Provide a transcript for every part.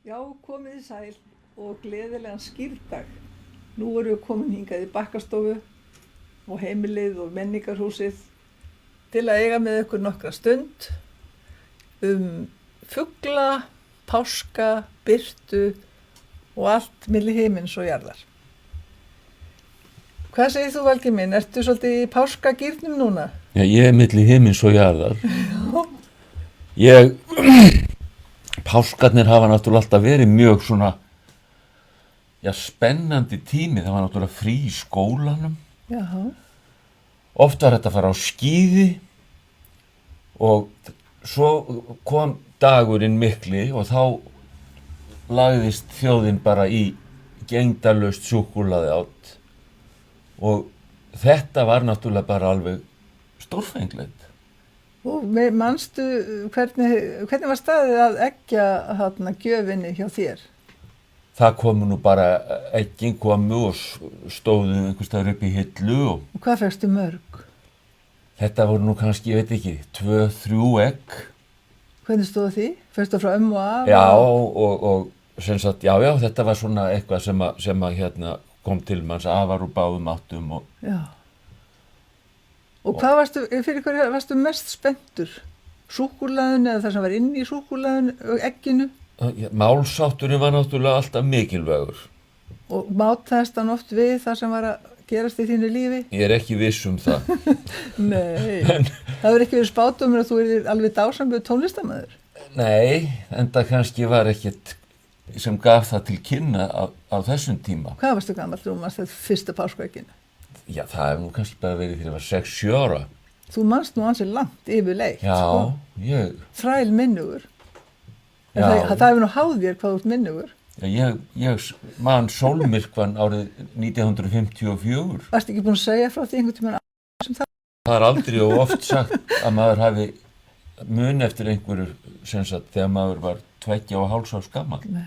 Já, komið í sæl og gleðilegan skírdag. Nú erum við komin hingað í Bakkastofu og heimilið og menningarhúsið til að eiga með ykkur nokkra stund fugla, páska, birtu og allt milli himins og jarðar. Hvað segir þú, Valgi minn? Ertu svolítið í páskagírnum núna? Já, ég er milli himins og jarðar. Páskarnir hafa náttúrulega alltaf verið mjög svona, spennandi tími. Það var náttúrulega frí í skólanum. Jaha. Oft var þetta að fara á skíði og svo kom dagurinn mikli og þá lagðist þjóðin bara í gegndarlaust súkkulaði átt. Og þetta var náttúrulega bara alveg stórfenglegt. Og manstu hvernig var staðið að eggja gjöfinni hjá þér? Það komu nú bara, eggin komu og stóðu einhvers staðar upp í hillu Og hvað fékkstu mörg? Þetta voru nú kannski, ég veit ekki, 2-3 egg. Hvernig stóð því? Fékkstu frá og af? Já, og sem sagt, já, þetta var svona eitthvað sem að kom til manns afar úr báðum áttum og... Já. Og hvað fyrir hverju varstu mest spenntur? Súkkulaðinu eða það sem var inn í súkkulaðinu og egginu? Málsátturinn var náttúrulega alltaf mikilvægur. Og mátaðist hann oft við það sem var að gerast í þínu lífi? Ég er ekki viss það. Nei, það hefur ekki verið spátumur að þú er alveg dásamlegur tónlistarmaður. Nei, en það kannski var ekkert sem gaf það til kynna á þessum tíma. Hvað varstu gamall rúmast þetta fyrsta páskaegginu? Já, það hefur nú kannski bara verið þegar ég var 6-7 ára. Þú manst nú ansi langt yfirleitt, Já, sko. ég... Þræl minnugur. Já. Það hefur nú háð þér hvað þú ert minnugur. Já, ég man sólmyrkvann árið 1954. Varstu ekki búin að segja frá því einhvern tímann sem það? Það er aldrei og oft sagt að maður hafi mun eftir einhverju, sem sagt, þegar maður var 2,5 árs gamall. Nei.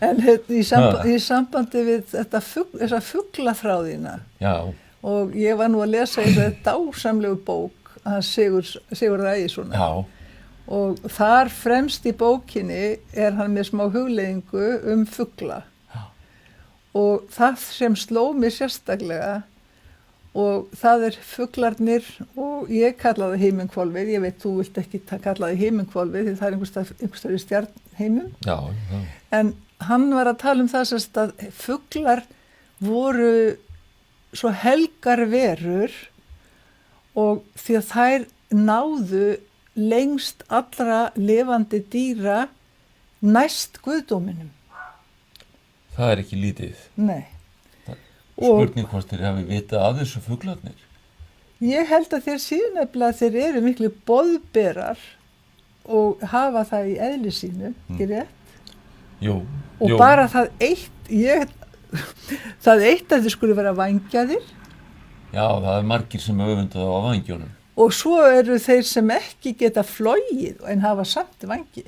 En í sambandi við þessa fuglaþráðina. Já. Og ég var nú að lesa í þetta dásamlegu bók að Sigurðar Ægissonar. Já. Og þar fremst í bókinni er hann með smá hugleiðingu fugla. Já. Og það sem sló mig sérstaklega og það fuglarnir og ég kalla það himinhvolfið. Ég veit, þú vilt ekki kalla það himinhvolfið því það er einhverstaðar í stjarnheimum. Já. En hann var að tala það að fuglar voru svo helgar verur og því að þær náðu lengst allra lifandi dýra næst guðdóminum. Það er ekki lítið. Nei. Spurning hvort þeir hafi vitað að þessu fuglarnir. Ég held að þeir síðan nefnilega þeir eru miklu boðberar og hafa það í eðli sínu, ekki rétt? Jú. Og bara það eitt, það eitt að þeir skuli vera vængjaðir. Já, það er margir sem öfundað á vængjónum. Og svo eru þeir sem ekki geta flogið en hafa samt vængi.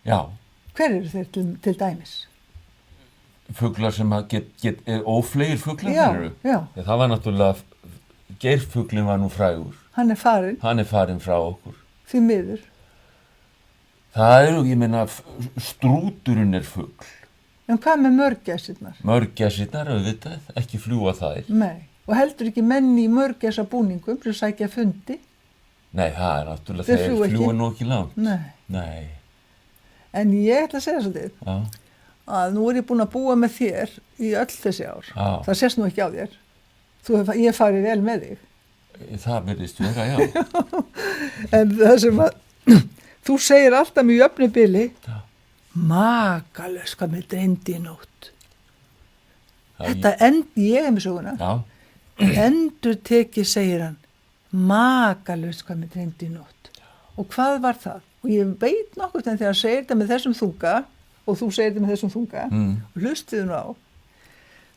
Já. Hver eru þeir til dæmis? Fuglar sem ófleygir fuglar eru. Já. Það var náttúrulega, geirfuglinn var nú frægur. Hann er farinn. Hann er farinn frá okkur. Því miður. Það ég meina, strúturinn er fugl. En hvað með mörgæsirnar? Mörgæsirnar, auðvitað, ekki fljúga þær. Nei, og heldur ekki menn í mörgæsa búningum sem sækja fundi? Nei, það er náttúrulega, þeir fljúga nú ekki langt. Nei. En ég ætla að segja svolítið. Já. Að nú er ég búin að búa með þér í öll þessi ár. Já. Það sést nú ekki á þér. Ég farið vel með þig. Það virðist vera, já. En það sem að þú segir alltaf með jöfnu bili, Já. Makalaust hvað mér dreymdi í nótt. Já, Ég er með söguna. Já. Endurtekið segir hann, makalaust hvað mér dreymdi í nótt. Og hvað var það? Og ég veit nokkuð en þegar hann segir þetta með þessum þunga og þú segir þetta með þessum þunga og hlustiðu nú á,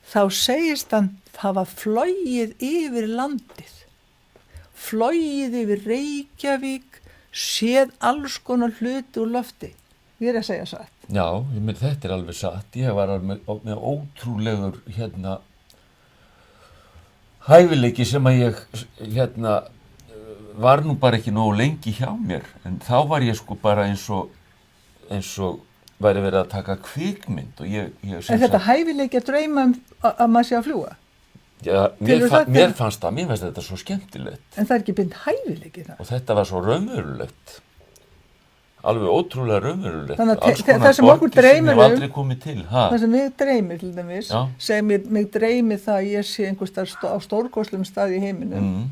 þá segist hann hafa flogið yfir landið, flogið yfir Reykjavík, séð alls konar hluti úr lofti. Ég er að segja satt. Já, þetta er alveg satt. Ég var með ótrúlegur hæfileiki sem að ég var nú bara ekki nógu lengi hjá mér, en þá var ég sko bara eins og væri verið að taka kvikmynd og ég En þetta hæfileiki að drauma að maður sé að fljúga? Já, mér fannst þetta svo skemmtilegt. En það ekki beint hæfileiki það? Og þetta var svo raunverulegt. Alveg ótrúlega raunverulegt. Þannig að það sem okkur dreymir hef aldrei komið til. Það sem mig dreymir til dæmis, sem mig dreymir það að ég sé einhvers staðar á stórkostlum stað í heiminum.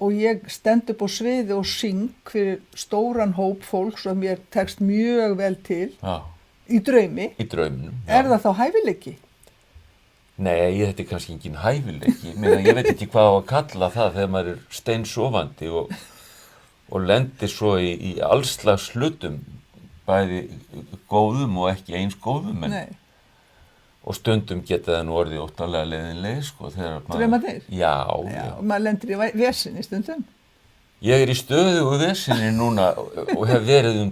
Og ég stend upp á sviði og syng fyrir stóran hóp fólks og mér tekst mjög vel til. Já. Í draumi. Í draumnum. Er það þá hæfileiki? Nei, þetta kannski engin hæfileiki. Ég veit ekki hvað á að kalla það þegar maður er steinsofandi og lendir svo í allslags hlutum, bæði góðum og ekki eins góðum. Nei. Og stundum geta það nú orðið óttalega leiðinlega, sko. Draumarnir? Já. Og maður lendir í vesinni stundum? Ég er í stöðugu vesinni núna og hef verið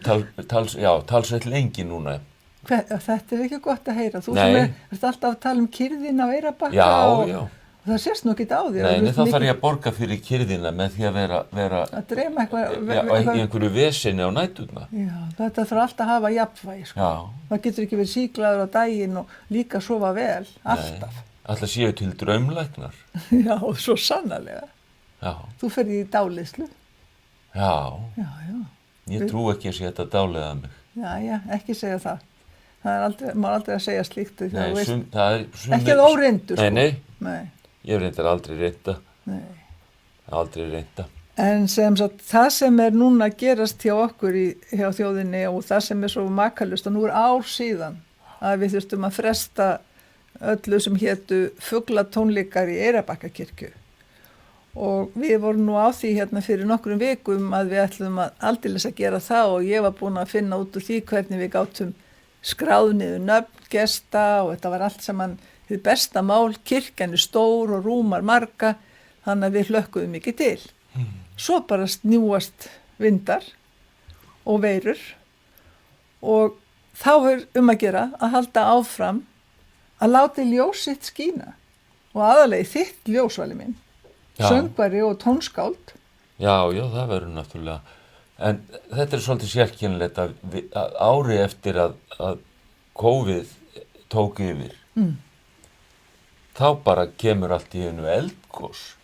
talsveit lengi núna. Þetta er ekki gott að heyra. Þú sem ert alltaf að tala kyrðina á Eyrarbakka og það sést nú ekki á þér. Nei, þá þarf ég að borga fyrir kyrðina með því að vera að dreyma eitthvað í einhverju vesinni á næturna. Já, þetta þarf alltaf að hafa jafnvægi, sko. Já. Það getur ekki verið síklaður á daginn og líka sofa vel, alltaf. Alltaf séu til draumlæknar. Já, svo sannarlega. Já. Þú ferði í dáleiðslu. Já. Já. Ég trú ekki að sé þetta dáleiða mig. Já, ekki segja það. Maður aldrei að segja slíkt. Nei, ekki að óreyndur, sko. Nei. Ég reyndar aldrei reynda. Nei. Aldrei reynda. En það sem er núna að gerast hjá okkur hjá þjóðinni og það sem er svo makalust og nú er ár síðan að við þurftum að fresta öllu sem hétu fuglatónleikar í Eyrarbakkakirkju. Og við vorum nú á því hérna fyrir nokkrum vikum að við ætlum að aldeilis að gera það og ég var búin að finna út úr því hvernig við gátum skráð niður nöfn, gesta og þetta var allt saman hið besta mál, kirkjan er stór og rúmar marga, þannig að við hlökkuðum mikið til. Svo bara snúast vindar og veirur og þá er að gera að halda áfram að láta ljós sitt skína og aðalegi þitt ljósvali minn, söngvari og tónskáld. Já, það verður náttúrulega. En þetta er svolítið sérkennilegt að ári eftir að COVID tók yfir, þá bara kemur allt í einu eldgos.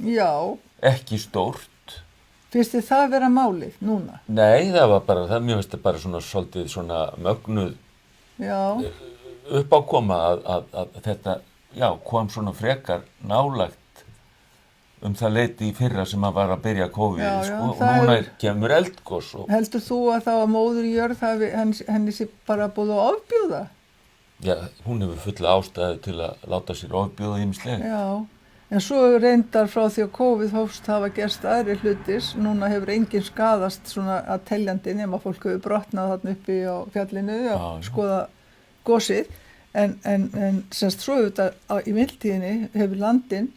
Já. Ekki stórt. Finnst þið það vera málið núna? Nei, það var bara, mér finnst það bara svolítið svona mögnuð uppákoma að þetta, kom svona frekar nálægt það leyti í fyrra sem að var að byrja COVID, sko, og núna kemur eldgos. Heldur þú að þá að móður jörð henni sé bara búið að ofbjóða? Já, hún hefur fulla ástæðu til að láta sér ofbjóða ýmislega. Já, en svo reyndar frá því að COVID hófst hafa gerst aðri hlutis, núna hefur enginn skaðast svona að teljandi nema fólk hefur brotnað þarna uppi á fjallinu að skoða gosið, en semst svo auðvitað í mildtíðinni hefur landinn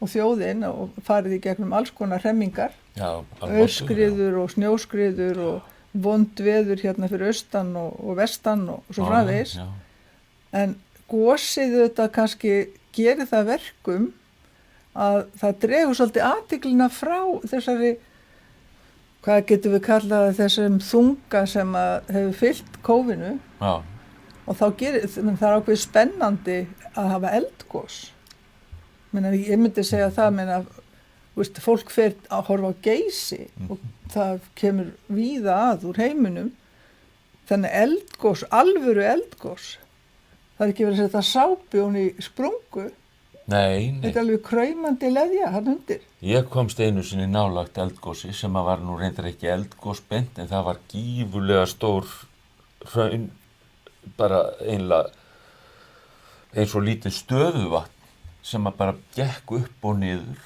og þjóðin og farið í gegnum alls konar hremmingar, aurskriður og snjóskriður og vond veður hérna fyrir austan og vestan og svo framvegis. En gosið þetta kannski gerir það verkum að það dregur svolítið athyglina frá þessari, hvað getum við kallað þessum þunga sem hefur fyllt kófinu. Já. Og þá það er ákveðið spennandi að hafa eldgos. Ég myndi segja það, fólk fer að horfa á Geysi og það kemur víða að úr heiminum. Þannig eldgos, alvöru eldgos. Það er ekki verið að setja sápu hún í sprungu. Nei. Þetta er alveg kraumandi leðja hann undir. Ég komst einu sinni nálagt eldgosi sem að var nú reyndar ekki eldgosbent en það var gífurlega stór hraun, bara einlega eins og lítið stöðuvatn sem að bara gekk upp og niður.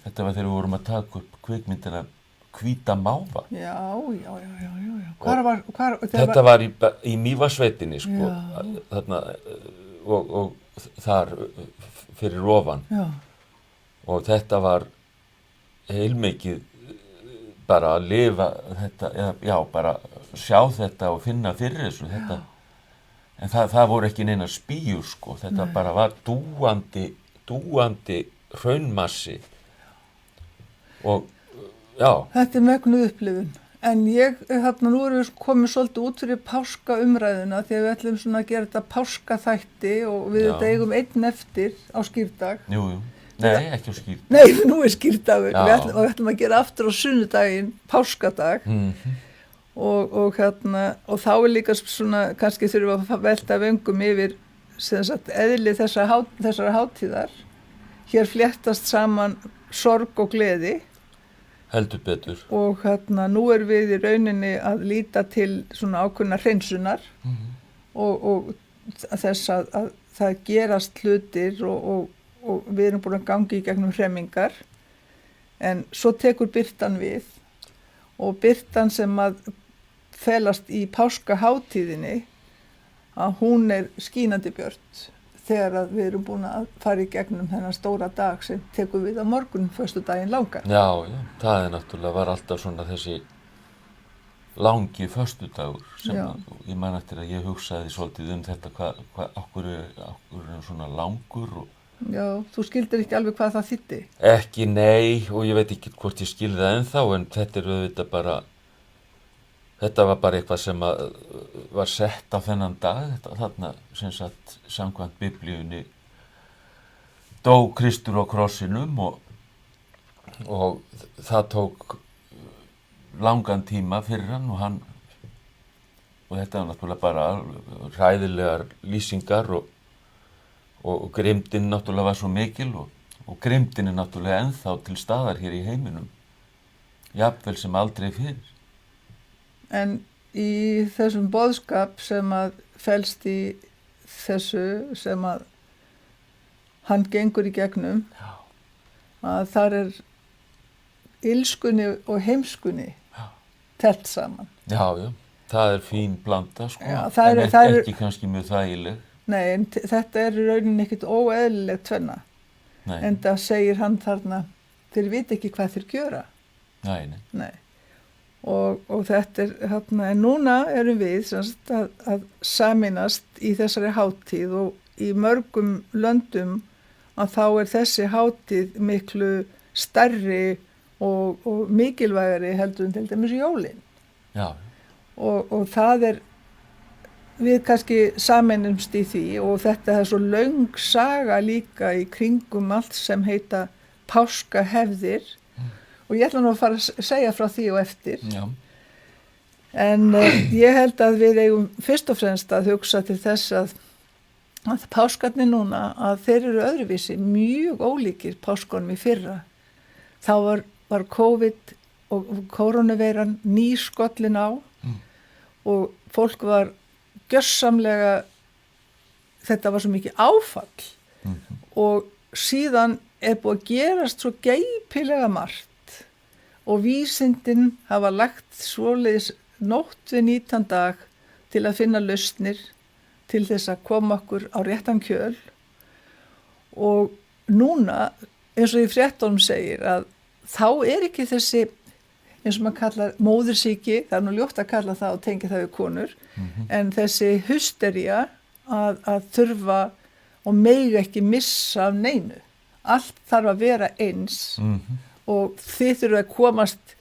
Þetta var þegar við vorum að taka upp kvikmyndina Hvíta máva. Já. Þetta var í Mývatnssveitinni, sko, þarna, og þar fyrir ofan. Já. Og þetta var heilmikið bara að lifa þetta, bara sjá þetta og finna fyrir þessu þetta. En það voru ekki neina spýjur, sko. Þetta bara var dúandi hraunmassi og já, Þetta mögnuð upplifun. En nú erum við komið svolítið út fyrir páskaumræðuna því að við ætlum svona að gera þetta páskaþætti og við Já. eigum einn eftir á skírdag. jú, nei, ekki á skýr. Nei, nú er skírdagur. Já. Við ætlum að gera aftur á sunnudaginn, páskadag. Og þá er líka svona, kannski þurfum við að velta vöngum yfir sem sagt eðli þessara hátíðar. Hér fléttast saman sorg og gleði. Heldur betur. Og nú erum við í rauninni að líta til svona ákveðna hreinsunar og þess að það gerast hlutir og við erum búin að gangi í gegnum hremmingar en svo tekur birtan við og birtan sem að felast í páskahátíðinni að hún er skínandi björt þegar að við erum búin að fara í gegnum þennan stóra dag sem tekur við á morgun, föstudaginn langa. Já, það náttúrulega var alltaf svona þessi langi föstudagur sem ég man eftir að ég hugsaði svolítið þetta, okkur er svona langur og Já, þú skildir ekki alveg hvað það þýddi. Ekki, nei, og ég veit ekki hvort ég skilði það ennþá, en þetta var bara eitthvað sem var sett á þennan dag, þarna sem sagt samkvæmt biblíunni dó Kristur á krossinum og það tók langan tíma fyrir hann og þetta var náttúrulega bara hræðilegar lýsingar og grimmdin náttúrulega var svo mikil og grimmdin er náttúrulega ennþá til staðar hér í heiminum, jafnvel sem aldrei fyrir. En í þessum boðskap sem að felst í þessu sem að hann gengur í gegnum, að þar er ilskunni og heimskunni telt saman. Já, það er fín blanda, sko, en ekki kannski mjög þægileg. Nei, en þetta er í rauninni ekkert óeðlilegt tvenna. Nei. En það segir hann þarna, þeir vita ekki hvað þeir gjöra. Nei. Og þetta er, en núna erum við að saminast í þessari hátíð og í mörgum löndum að þá er þessi hátíð miklu stærri og mikilvægari heldur en til dæmis jólin. Já. Og það er, við kannski sameinumst í því og þetta er svo löng saga líka í kringum allt sem heita páskahefðir. Og ég ætla nú að fara að segja frá því og eftir. Já. En ég held að við eigum fyrst og fremst að hugsa til þess að páskarnir núna, að þeir eru öðruvísi, mjög ólíkir páskunum í fyrra. Þá var COVID og koronaveiran nýskollin á og fólk var gjörsamlega, þetta var svo mikið áfall og síðan er búið að gerast svo geipilega margt. Og vísindin hafa lagt svoleiðis nótt við nýtan dag til að finna lausnir til þess að koma okkur á réttan kjöl. Og núna, eins og í fréttunum segir, að þá er ekki þessi, eins og maður kallar móðursýki, það er nú ljótt að kalla það og tengja það við konur, en þessi hystería að þurfa og mega ekki missa af neinu. Allt þarf að vera eins. Og þið þurfum að komast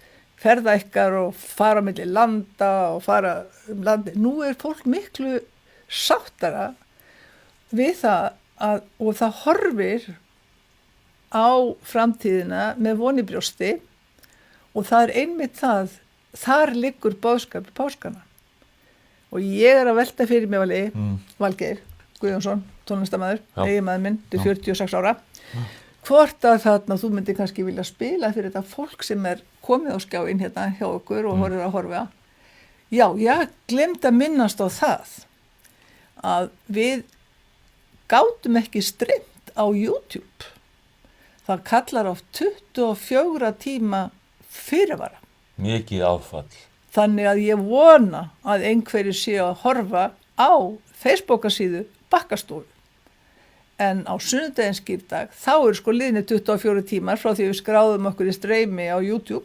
ferða ykkar og fara milli landa og fara landi. Nú er fólk miklu sáttara við það og það horfir á framtíðina með von í brjósti og það er einmitt það, þar liggur boðskap í páskana. Og ég er að velta fyrir mig Valgeir Guðjónsson, tónlistarmaður, eiginmaður minn, til 46 ára. Hvort að þarna þú myndir kannski vilja spila fyrir þetta fólk sem er komið á skjáinn hérna hjá okkur og horfir að horfa. Já, ég glemdi að minnast á það að við gátum ekki streymt á YouTube. Það kallar oft 24 tíma fyrirvara. Mikið áfall. Þannig að ég vona að einhverju sé að horfa á Facebook-síðu Bakkastofu. En á sunnudaginn skírdag, þá eru sko liðnir 24 tímar frá því við skráðum okkur í streymi á YouTube.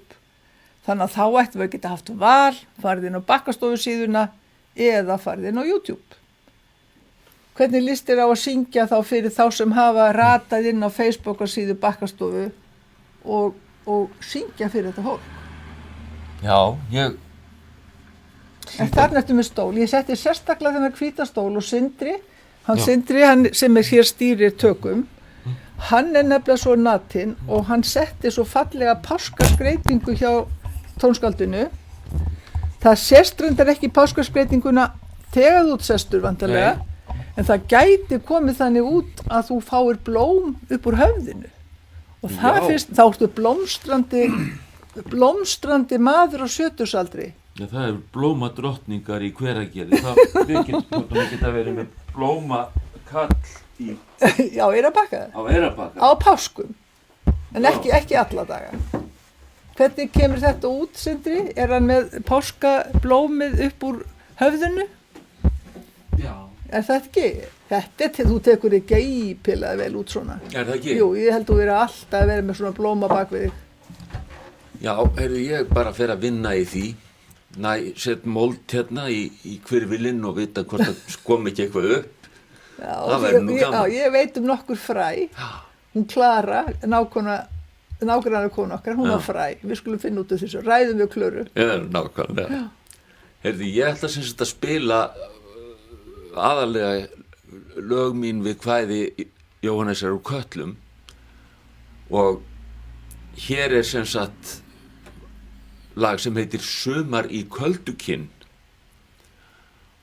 Þannig að þá ættum við að geta haft val, farið inn á Bakkastofusíðuna eða farið inn á YouTube. Hvernig líst þér á að syngja þá fyrir þá sem hafa ratað inn á Facebook-síðu Bakkastofu og og syngja fyrir þetta fólk. Já, ég... En þarna ertu með stól. Ég setti sérstaklega þennan hvíta stól og Sindri, Sindri, hann sem hér stýrir tökum, hann nefnilega svo natinn og hann setti svo fallega páskaskreitingu hjá tónskaldinu. Það sést reyndar ekki páskaskreitinguna þegar þú sestur vantarlega, en það gæti komið þannig út að þú fáir blóm upp úr höfðinu. Og það fyrst, þá ertu blómstrandi maður á 70-saldri. Já, það er blómadrottningar í Hveragerði. Við geta verið með blómakall í... Já, Eyrarbakka. Á Eyrarbakka. Á páskum, en ekki alla daga. Hvernig kemur þetta út, Sindri? Er hann með páskablómið upp úr höfðinu? Já. Er það ekki? Þú tekur þig geipilega vel út svona. Er það ekki? Jú, ég held þú verið alltaf að vera með svona blóma bak við þig. Já, ég bara fer að vinna í því. Sett mold hérna í hvirfilinn og vita hvort það kom ekki eitthvað upp. Já, það verður nú gaman. Já, ég veit nokkur fræ. Hún Klara, nágrannar konu okkar, hún var fræ. Við skulum finna út af þessu. Ræðum við Klöru. Já, nákvæmlega. Ég ætla sem sagt að spila aðalega lög mín við kvæði Jóhannesar úr Kötlum og hér er sem sagt lag sem heitir Sumar í Köldukinn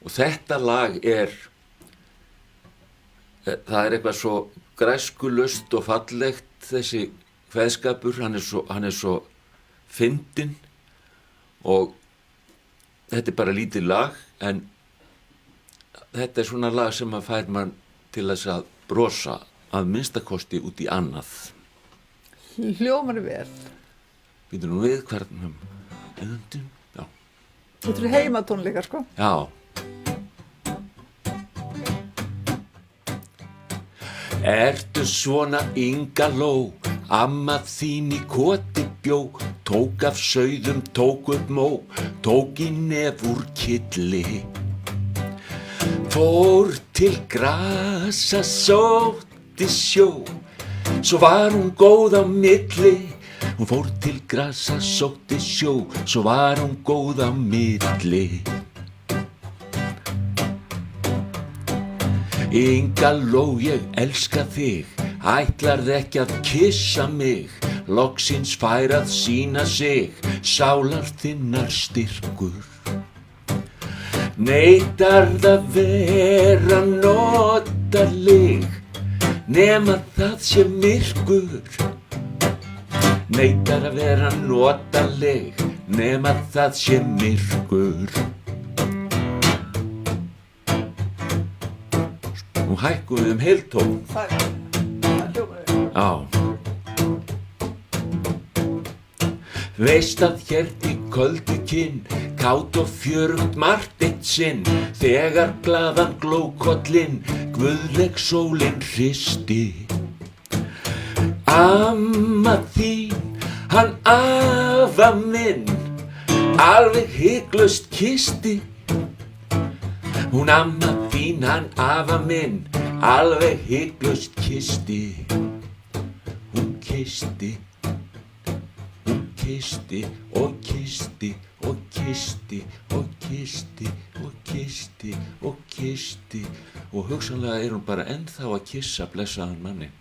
og þetta lag það er eitthvað svo græskulust og fallegt þessi kveðskapur, hann er svo fyndinn og þetta er bara lítið lag en þetta er svona lag sem að fær mann til þess að brosa að minnstakosti út í annað. Hljómar vel. Býtum nú við hvernig. Já. Þetta eru heimatónleikar, sko. Já. Ertu svona Inga Ló, amma þín í koti bjó, tók af sauðum, tók upp mó, tók í nef úr kylli. Fór til grasa, sótti sjó, svo var hún góð á milli. Hún fór til grasa, sótti sjó, svo var hún góð á milli. Inga Ló, ég elska þig, ætlarðu ekki að kyssa mig, loksins fær að sýna sig, sálar þinnar styrkur. Neitarð að vera notaleg, nema það sé myrkur. Neitar að vera notaleg, nema það sé myrkur. Nú hækkum við heiltón. Það hljómar vel. Já. Veist að hérna í Köldukinn, kát og fjörugt margt eitt sinn, þegar glaðan glókollinn, guðleg sólin hristi. Amma þín, hann afa minn, alveg hygglust kyssti. Hún amma þín, hann afa minn, alveg hygglust kyssti. Hún kyssti. Kyssti og kyssti og kyssti og kyssti og kyssti og kyssti og hugsanlega hún bara ennþá að kyssa blessaðan mannin.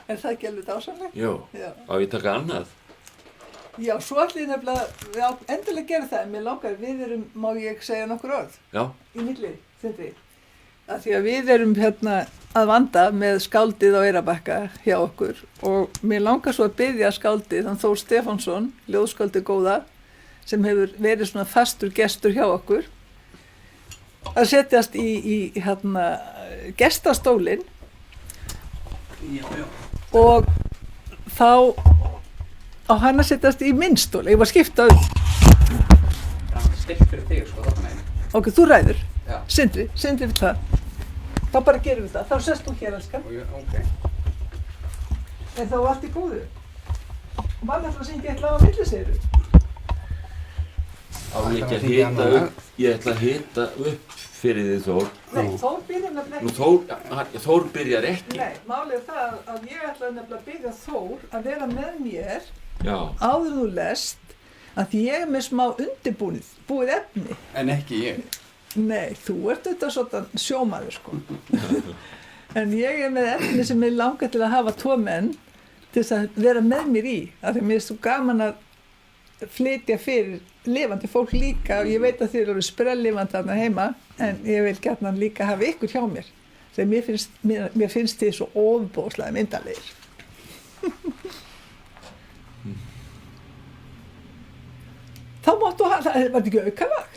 Er það ekki alveg dásamlegt? Jó, á ég taka annað? Já, svo ætli ég nefnilega, endilega gera það, en mér langar, má ég segja nokkur orð? Já. Í milli, Sindri. Af því að við erum hérna að vanda með skáldið á Eyrarbakka hjá okkur og mér langar svo að biðja skáldið, hann Þór Stefánsson, ljóðskáldið góða, sem hefur verið svona fastur gestur hjá okkur, að setjast í hérna gestastólinn og þá á hann að setjast í minn stól, ég var að skipta Stilt fyrir þig, sko, þarna megin. Ok, þú ræður. Já. Sindri við það. Þá bara gerum við það. Þá sest þú hér, elskan. Ok. Er þá allt í góðu? Og maður ætla að syngja eitt lag á milli, segirðu? Á ekki að hita upp, ég ætla að hita upp fyrir þið Þór. Nei, Þór byrjar nefnilega Nú Þór byrjar ekki. Nei, málið er það að ég ætla nefnilega að byrja Þór að vera með mér Já. áður þú lest að ég er með smá búið efni. En ekki ég. Nei, þú ert auðvitað svona sjómaður sko. En ég er með efni sem ég langar til að hafa 2 menn til þess að vera með mér í. Af því mér er svo gaman að flytja fyrir lifandi fólk líka og ég veit að þið eru sprelllifandi þarna heima en ég vil gjarna líka hafa ykkur hjá mér sem mér finnst þið svo ofboðslega myndarlegir. Þá máttu það var þetta ekki aukalag?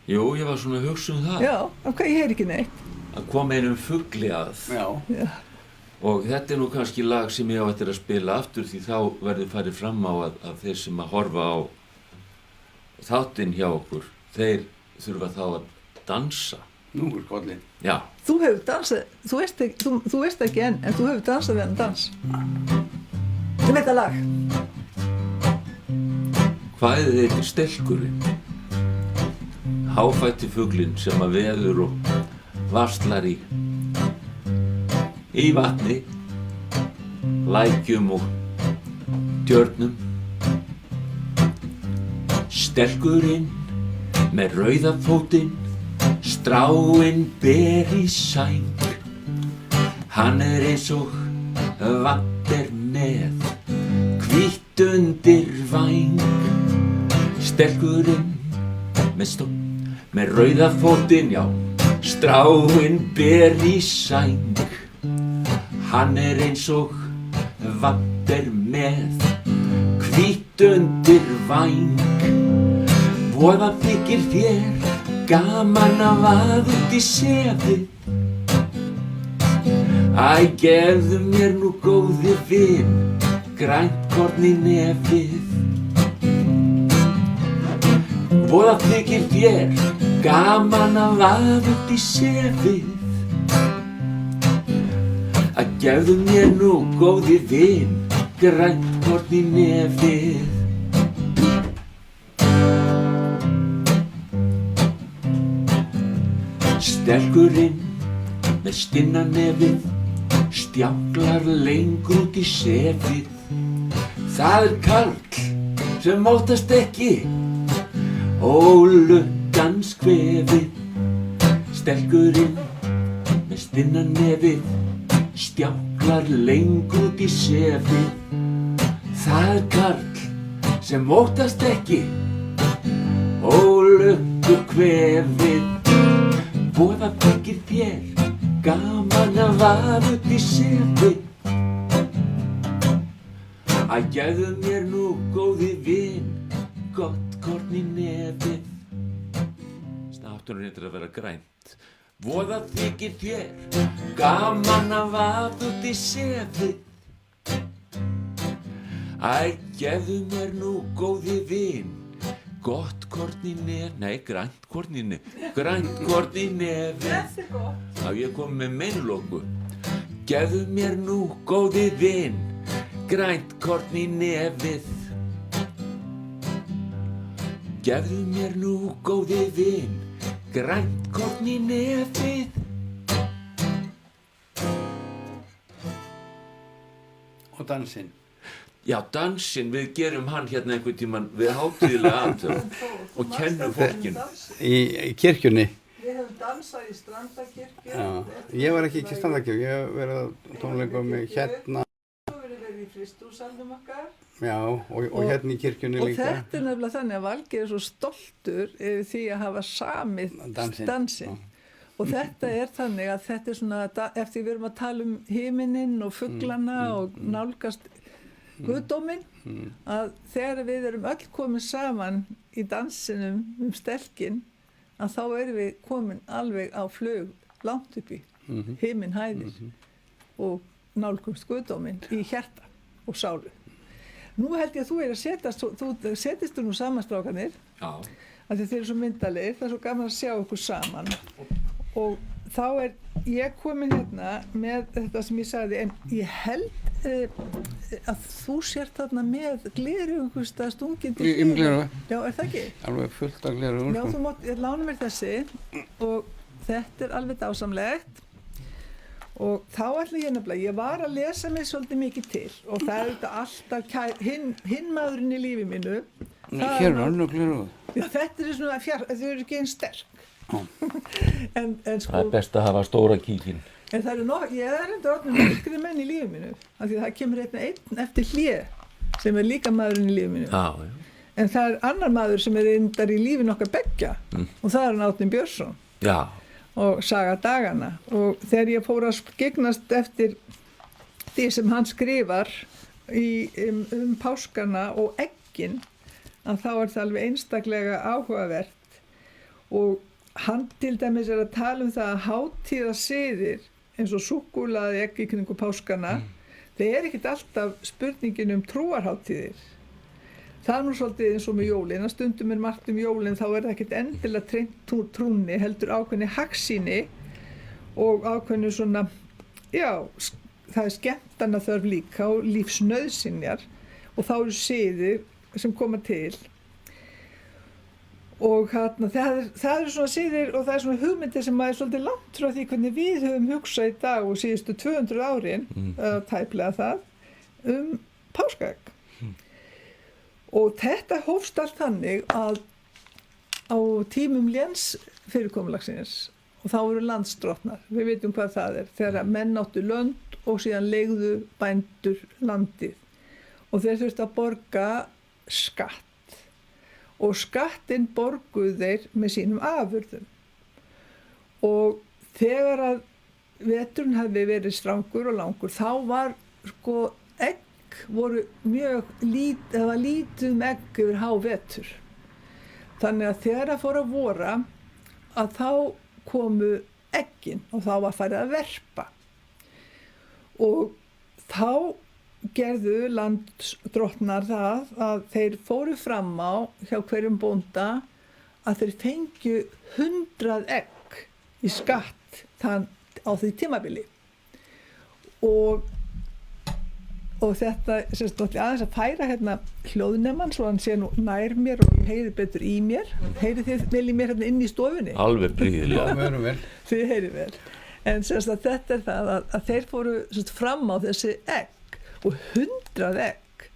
Jú, ég var svona að hugsa það. Já, ok, ég heyr ekki neitt. Að koma einum fugli að. Já. Og þetta nú kannski lag sem ég á eftir að spila aftur því þá verður farið fram á að þeir sem að horfa á þáttinn hjá okkur, þeir þurfa þá að dansa. Nú er skollin. Já. Þú hefur dansað, þú veist ekki enn, en þú hefur dansað við hann dans. Sem þetta lag. Kvæðið heitir Stelkurinn. Háfætti fuglinn sem að veður og varslar í vatni, lækjum og tjörnum. Stelkurinn með rauða fótinn, stráinn ber í sæng. Hann er eins og vatn er með, hvítt undir væng. Stelkurinn með rauða fótinn, já, stráinn ber í sæng. Hann er eins og vatn er með, hvítt undir væng. Voða þykir þér gaman að vaða út í sefið. Æ, gefðu mér nú góði vin, grænt korn í nefið. Voða þykir þér gaman að vaða út í sefið. Æ, gefðu mér nú góði vin, grænt korn í nefið. Stelkurinn með stinna nefið stjáklar lengur út í sefið. Það er karl sem óttast ekki ólukkans kvefið. Stelkurinn með stinna nefið stjáklar lengur út í sefið. Það er karl sem óttast ekki ólukku kvefið. Voða þykir þér gaman að vaða út í sefið. Æ, gefðu mér nú góði vin, gott korn í nefið. Stafturinn heitir að vera grænt. Voða þykir þér gaman að vaða út í sefið. Æ, gefðu mér nú góði vin, gott korn í nefið, nei, grænt korn í nefið, grænt korn í nefið. Þetta er gott. Já, ég kom með meinlóku. Gefðu mér nú góði vin, grænt korn í nefið. Gefðu mér nú góði vin, grænt korn í nefið. Og dansinn. Já, dansinn, við gerum hann hérna einhvern tímann við hátíðlega athöfn og kennum fólkinu. Í kirkjunni. Við höfum dansað í Strandakirkju. Já, ég var ekki í Strandakirkju, ég hef verið á tónleikum hérna. Svo verið í frystúsalnum okkar. Já, og hérna í kirkjunni og líka. Og þetta er nefnilega þannig að Valgeir er svo stoltur yfir því að hafa samið dansinn. Og þetta er þannig að þetta er svona, eftir við erum að tala um himininn og fuglana og nálgast guðdóminn, að þegar við erum öll komin saman í dansinum stelkinn, að þá erum við komin alveg á flug langt upp í himinhæðir og nálgumst guðdóminn í hjarta og sálu. Nú held ég að þú að setjast, þú setjast nú saman strákarnir, að þið eru svo myndarlegir, það er svo gaman að sjá ykkur saman. Og þá er ég komin hérna með þetta sem ég sagði, en ég held að þú sért þarna með gleru einhvers stað stungin til Í gleru. Já, er það ekki? Alveg fullt af gleru. Já, þú mátt, ég lána mér þessi og þetta alveg dásamlegt og þá ætla ég nefnilega, ég var að lesa mig svolítið mikið til og það er þetta alltaf hinn maðurinn í lífi mínu. Hér er önnur gleru. Já, þetta er svona þau eru ekki einn sterk. en sko, Það best að hafa stóra kíkin. En það eru ég er enda orðnum myrkrið menn í lífi mínu af því það kemur einn eftir hlé sem er líka maðurinn í lífi mínu. Já. En það er annar maður sem er reyndar í lífin okkar beggja og það er Árni Björnsson Já. og Saga dagana og þegar ég fór að gegnast eftir því sem hann skrifar páskana og eggin að þá er það alveg einstaklega áhugavert og hann til dæmis er að tala það að hátíðasiðir eins og súkkulaði egg í kringum páskana það er ekkert alltaf spurningin trúarhátíðir. Það er nú svolítið eins og með jólin, að stundum er margt jólin, þá er það ekkert endilega trengt trúnni, heldur ákveðni hagsýni og ákveðni svona, já, það er skemmtana þörf líka og lífsnauðsynjar og þá eru siðir sem koma til. Og það eru svona siðir og það er svona hugmyndir sem er svolítið langt frá því hvernig við höfum hugsað í dag og síðustu 200 árin, tæplega það, páskaegg. Og þetta hófst allt þannig að á tímum léns fyrirkomulagsins og þá eru landsdrottnar, við vitum hvað það er, þegar menn áttu lönd og síðan leigðu bændur landið og þeir þurftu að borga skatt og skattinn borguðu þeir með sínum afurðum og þegar að veturinn hafði verið strangur og langur þá var egg voru mjög lítið egg yfir hávetur þannig að þegar það fór að vora að þá komu eggin og þá var farið að verpa og þá gerðu landsdrottnar það að þeir fóru fram á hjá hverjum bónda að þeir fengju 100 egg í skatt á því tímabili og þetta aðeins að færa hérna hljóðnemann svo hann sé nú nær mér og heyri betur í mér heyrið þið vel í mér hérna inn í stofunni Alveg prýðilega. Já, vel. Þið heyrið vel en þetta er það að þeir fóru fram á þessi egg og 100 egg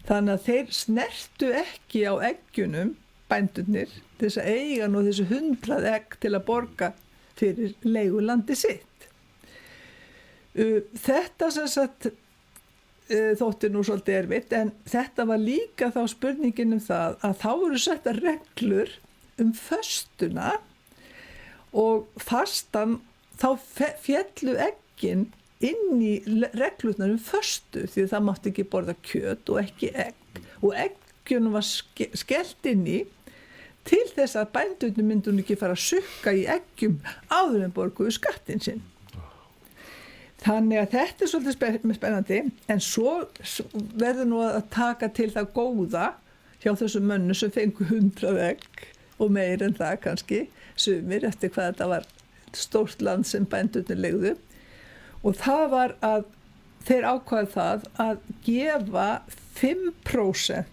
þannig að þeir snertu ekki á eggjunum bændurnir til þess að eiga nú þessi 100 egg til að borga fyrir leigulandi sitt þetta þótti nú svolítið erfitt en þetta var líka þá spurningin það að þá eru settar reglur föstuna og fastan þá féllu eggin inn í reglurnar föstu því það mátti ekki borða kjöt og ekki egg og eggjunum var skellt inn í til þess að bændurnir myndu ekki fara að sukka í eggjum áður en borguðu skattinn sinn. Þannig að þetta er svolítið spennandi en svo verður nú að taka til það góða hjá þessum mönnum sem fengu 100 egg og meir en það kannski sumir eftir hvað þetta var stórt land sem bændurnir leigðu og það var að þeir ákváðu það að gefa 5%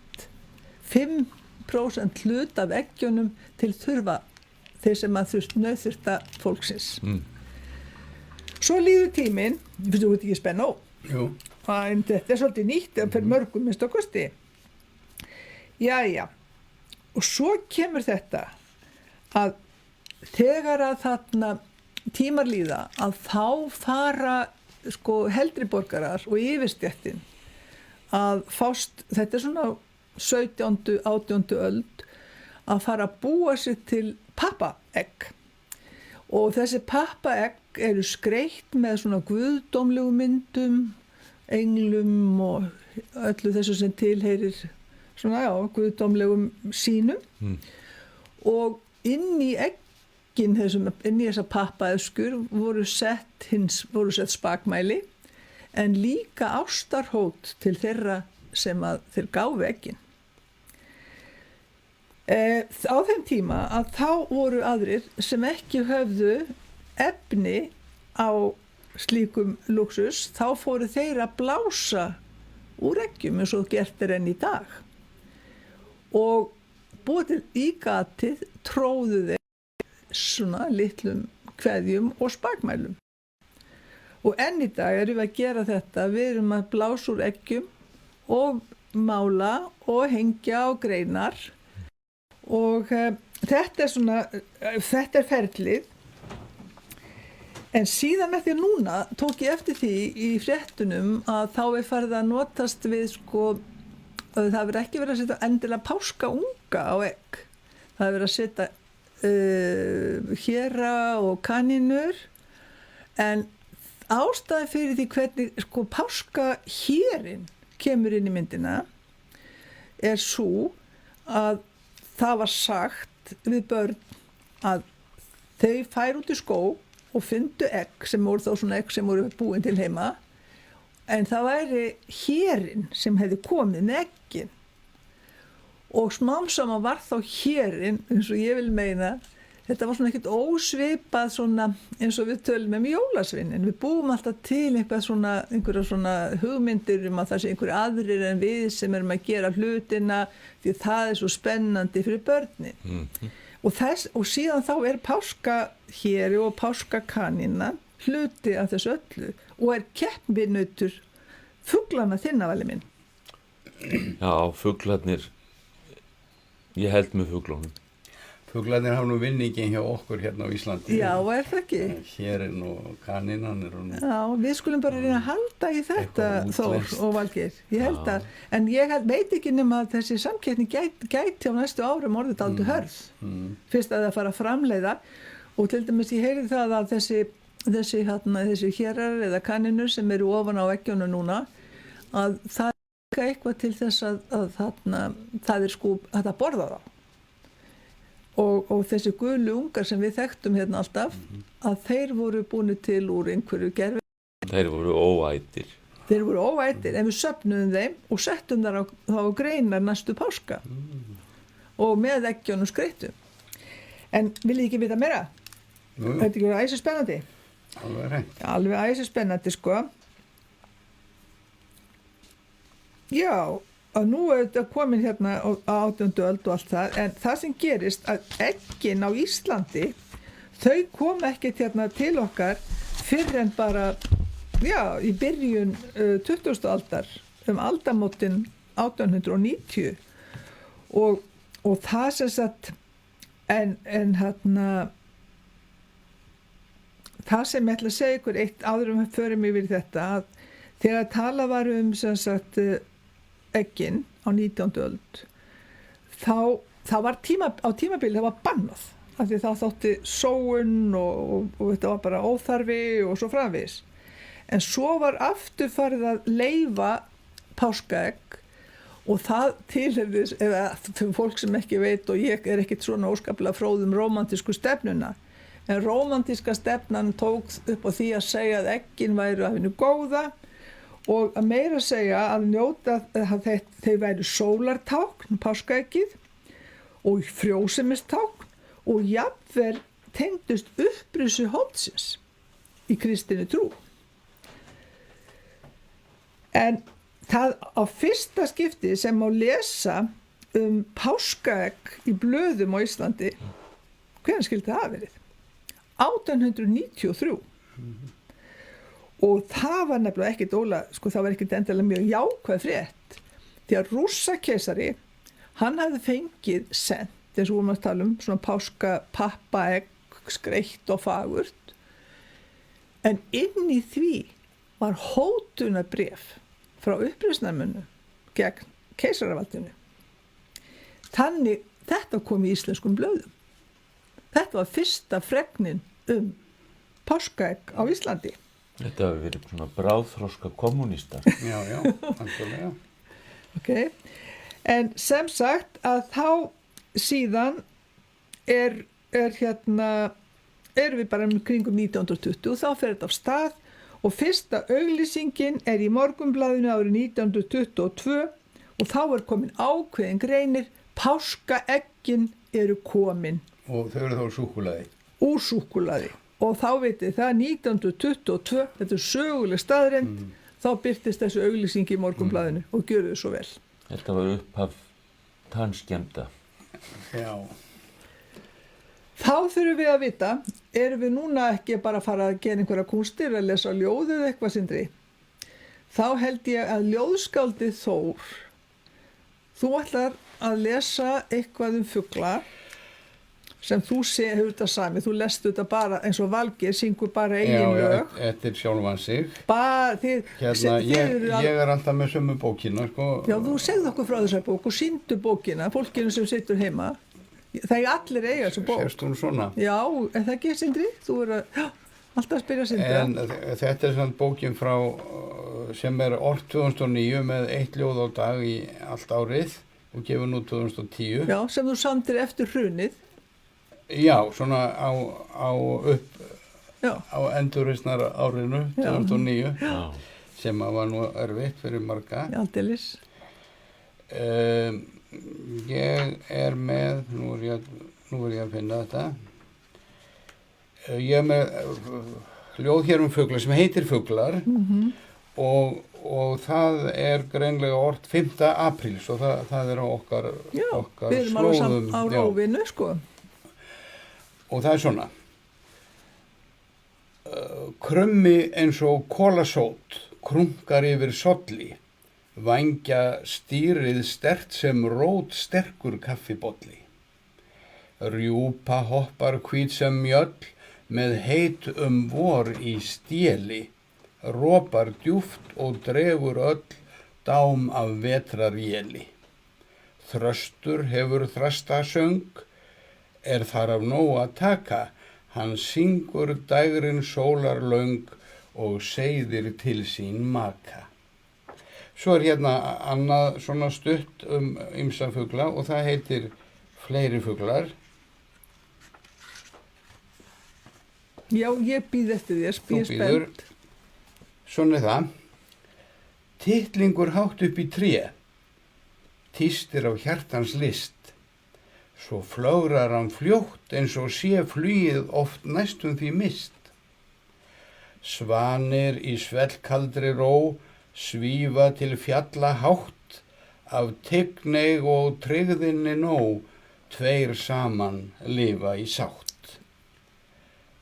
hlut af eggjunum til þeir sem að nauðþurfta fólksins. Svo líður tíminn, þú ert ekki spenna á. Jú. Þetta er svolítið nýtt fyrir mörgum minnst á kosti. Jæja, og svo kemur þetta að þegar að þarna tímar líða að þá fara heldri borgarar og yfirstéttin að fást, þetta er svona 17. 18. öld að fara að búa sig til pappaegg og þessi pappaegg eru skreytt með svona guðdómlegu myndum, englum og öllu þessu sem tilheyrir svona guðdómlegum sínum og inn í eggin inn í þessa pappaöskur voru sett spakmæli en líka ástarhót til þeirra sem að þeir gáfu eggin. Á þeim tíma að þá voru aðrir sem ekki höfðu efni á slíkum luxus, þá fóru þeir að blása úr eggjum eins og gert enn í dag. Og búið til í gatið tróðu þeir svona litlum kveðjum og spakmælum. Og enn í dag erum við að gera þetta, við erum að blása úr eggjum og mála og hengja á greinar og þetta er ferlið. En síðan með því að núna tók ég eftir því í fréttunum að þá er farið að notast við það verður ekki verið að setja endilega páskaunga á egg. Það er verið að setja héra og kanínur, en ástæðan fyrir því hvernig páskahérin kemur inn í myndina er sú að það var sagt við börn að þau færu út í skóg og fyndu egg sem voru þá svona egg sem voru búin til heima, en það væri hérin sem hefði komið með eggin. Og smám saman var þá hérin, eins og ég vil meina, þetta var svona ekkert ósvipað svona eins og við tölum jólasveinin. Við búum alltaf til einhverja svona hugmyndir að það sé einhverjir aðrir en við sem erum að gera hlutina því það er svo spennandi fyrir börnin. Og síðan þá er páskahéri og páskakanina hluti af þessu öllu og er keppinautur fuglanna þinna, Valli minn. Já, fuglarnir, ég held með fuglunum. Fuglarnir hafa nú vinningin hjá okkur hérna á Íslandi. Já, er það ekki? Hérin og kanínan eru nú... Já, við skulum bara reyna að halda í þetta, Þór og Valgeir. Ég held að, en ég veit ekki nema að þessi samkeppni gæti á næstu árum orðið dálítið hörð. Fyrst að það fara að framleiða, og til dæmis ég heyri það að þessi hérar eða kanínur sem eru ofan á eggjunum núna, að það er eitthvað til þess að það er hægt að borða þá. Og þessi gulu ungar sem við þekktum hérna alltaf, að þeir voru búinir til úr einhverju gerfi. Þeir voru óætir. En við söfnuðum þeim og settum þar á greinar næstu páska. Og með eggjunum skreyttum. En viljið ekki vita meira? Þetta er ekki verið æsi spennandi. Alveg æsi spennandi, sko. Já. Að nú er þetta komin hérna á 18. öld og allt það, en það sem gerist að eggin á Íslandi, þau kom ekkert hérna til okkar fyrr en bara, í byrjun 20. aldar, aldamótin 1890 og það sem sagt, það sem ég ætla að segja ykkur eitt áður við förum yfir þetta, að þegar tala var sem sagt, eggin á 19. öld þá var á tímabili það var bannað af því það þótti sóun og þetta var bara óþarfi og svo framvegis, en svo var aftur farið að leyfa páskaegg og það tilhefðis, fyrir fólk sem ekki veit og ég er ekkit svona óskaplega fróðum rómantísku stefnuna, en rómantíska stefnan tók upp á því að segja að eggin væru af hinu góða og að meira segja að njóta að þeir væru sólartákn, páskaeggið, og frjósemistákn og jafnvel tengdust upprisu hópsins í kristinni trú. En það á fyrsta skipti sem má lesa páskaegg í blöðum á Íslandi, hvenær skyldi það hafa verið? 1893. Og það var nefnilega ekkert það var ekkert endilega mjög jákvæð frétt, því að Rússakeisari, hann hafði fengið sent, eins og vorum að tala svona páskapappaegg, skreytt og fagurt, en inn í því var hótunarbréf frá uppreisnarmönnum gegn keisaravaldinu. Þannig þetta kom í íslenskum blöðum. Þetta var fyrsta fregnin páskaegg á Íslandi. Þetta hefur verið svona bráðþroska kommunistar. Já, algjörlega. Ok, en sem sagt að þá síðan erum við bara kringum 1920 og þá fer þetta af stað og fyrsta auglýsingin í Morgunblaðinu árið 1922 og þá komin ákveðin greinir, páskaeggin eru komin. Og þau eru þá súkkulaði. Úr súkkulaði. og þá veitir það 1922, þetta söguleg staðrend, þá byrtist þessu auglýsing í Morgunblaðinu og gjörðu þið svo vel. Þetta var upphaf tannskemmda. Já. Þá þurfum við að vita, erum við núna ekki bara að fara að gera einhverja kúnstir að lesa ljóð eða eitthvað Sindri? Þá held ég að ljóðskáldið Þór, þú ætlar að lesa eitthvað fugla sem þú hefur þetta sami, þú lestu þetta bara eins og Valgeir syngur bara eigin lög. Já, eftir sjálfan sig. Ég er alltaf með sömu bókina, sko. Já, þú segðu okkur frá þessar bók og sýndu bókina, fólkinu sem situr heima. Það er allir eiga þessu bók. Sérst hún svona? Já, er það ekki Sindri? Þú er alltaf að spyrja Sindri. En þetta er samt bókin frá, sem er ort 2009 með 1 ljóð á dag í allt árið og gefur nú 2010. Já, sem þú samtir eftir hrunið. Já, svona á endurreisnar árinu 2009 sem var nú erfitt fyrir marga. Já, aldeilis. Ég er með, nú er ég að finna þetta. Ég er með ljóð hér fugla sem heitir Fuglar og það er greinlega ort 5. apríl og það er á okkar slóðum. Við erum alveg á rófinu, sko. Og það er svona. Krummi eins og kólasót, krunkar yfir solli, vængja stýrið stert sem rót sterkur kaffibolli. Rjúpa hoppar hvít sem mjöll, með heit vor í stjeli, ropar djúft og dregur öll dám af vetrarjeli. Þröstur hefur þrastasöng, er þar af nóg að taka, hann syngur dægrin sólarlöng og seiðir til sín maka. Svo er hérna annað svona stutt ýmsa fugla og það heitir Fleiri fuglar. Já, ég býð eftir þér, býð spennt. Svona er það. Tittlingur hátt upp í tré, tístir af hjartans list. Svo flögrar hann fljótt eins og sé flugið oft næstum því mist. Svanir í svellkaldri ró svífa til fjalla hátt, af tigneig og tryggðinni nóg, tveir saman lifa í sátt.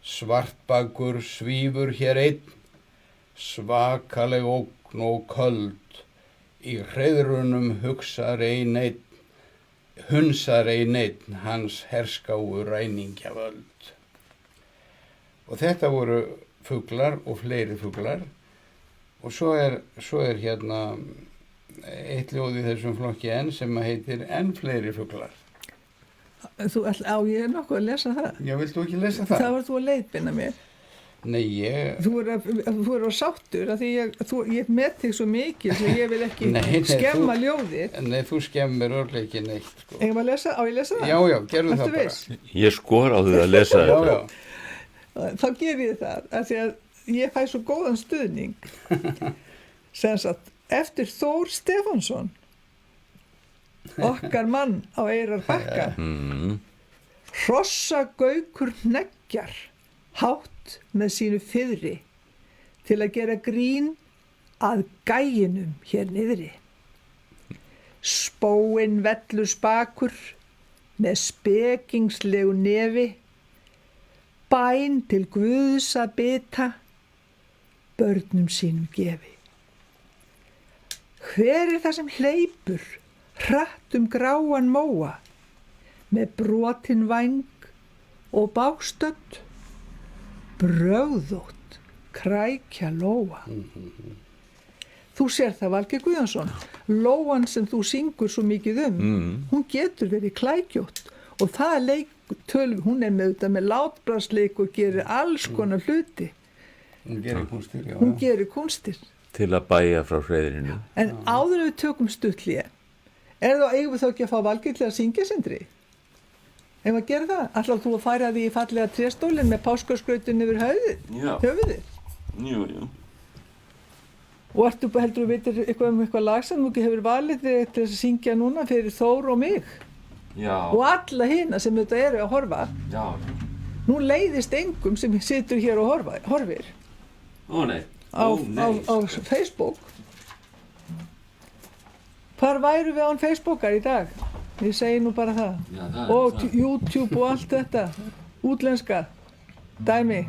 Svartbakur svífur hér einn, svakaleg ógn og köld, í hreiðrunum hunsar einn hans herskáu ræningjavöld. Og þetta voru fuglar og fleiri fuglar og svo er hérna eitt ljóð í þessum flokki enn sem heitir Enn fleiri fuglar. Ég er nokkuð að lesa það. Já, vilt þú ekki lesa það? Það var þú að leiðbina mér. Nei, Þú er á sáttur af því ég met þig svo mikið sem ég vil ekki skemma ljóðið. Nei, þú skemmir orðlega ekki neitt, sko. Eigum að lesa? Á ég að lesa það? Já, gerðu það bara. Ég skor á því að lesa þetta. Þá ger ég það, af því að ég fæ svo góðan stuðning. Sem sagt, eftir Þór Stefánsson, okkar mann á Eyrarbakka, hrossagaukur hneggjar, hátt með sínu fiðri til að gera grín að gæginum hér niðri. Spóinn vellur spakur með spekingslegu nefi, bæn til Guðs að bita, börnum sínum gefi. Hver er það sem hleypur hratt gráan móa með brotin væng og bágstödd? Brögðótt krækja lóa. Þú sér það, Valgeir Guðjónsson, lóan sem þú syngur svo mikið hún getur verið klækjótt og það hún er með látbragðsleik og gerir alls konar hluti. Hún gerir kúnstir, já. Hún gerir kúnstir. Til að bæja frá hreiðrinu. En áður við tökum stutthlé, eigum við þá ekki að fá Valgeir til að syngja Sindri? Ef að gera það, ætlar þú að færa því í fallega trésstólinn með páskarskrautun yfir höfuðið? Jú. Og heldur þú veitir eitthvað lag sem þú hefur valið þig til að syngja núna fyrir Þór og mig? Já. Og alla hina sem þetta eru að horfa? Já. Nú leiðist engum sem situr hér og horfir Ó nei, á Facebook. Hvar væru við án Facebookar í dag? Ég segi nú bara það. Já, það er Og það. YouTube og allt þetta, útlenska dæmi.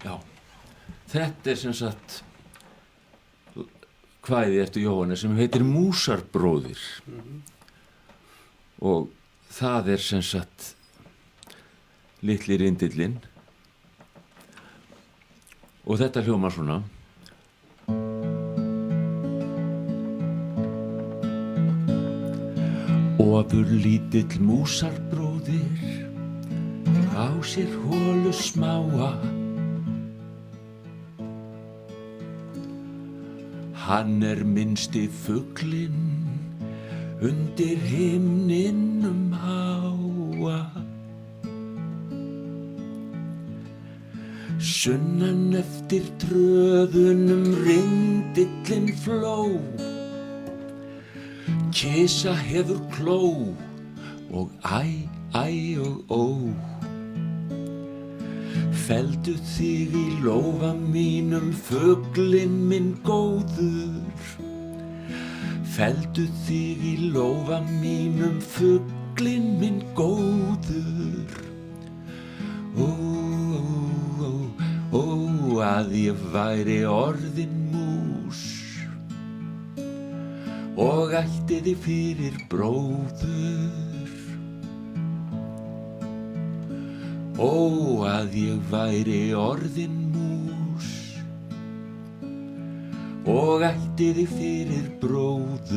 Já, þetta sem sagt kvæði eftir Jóhannes sem heitir Músarbróðir og það sem sagt litli rindillinn og þetta hljómar svona Ofur lítill músarbróðir á sér holu smáa Hann minnsti fuglinn undir himninum háa Sunnan eftir tröðunum rindillinn fló Kisa hefur kló og æ og ó Felldu þig í lófa mínum, fuglinn minn góður. Felldu þig í lófa mínum, fuglinn minn góður. Ó, ó, ó, ó, að ég væri orðin mús og ætti þig fyrir bróður. Ó, að ég væri orðin mús og ætti þig fyrir bróður.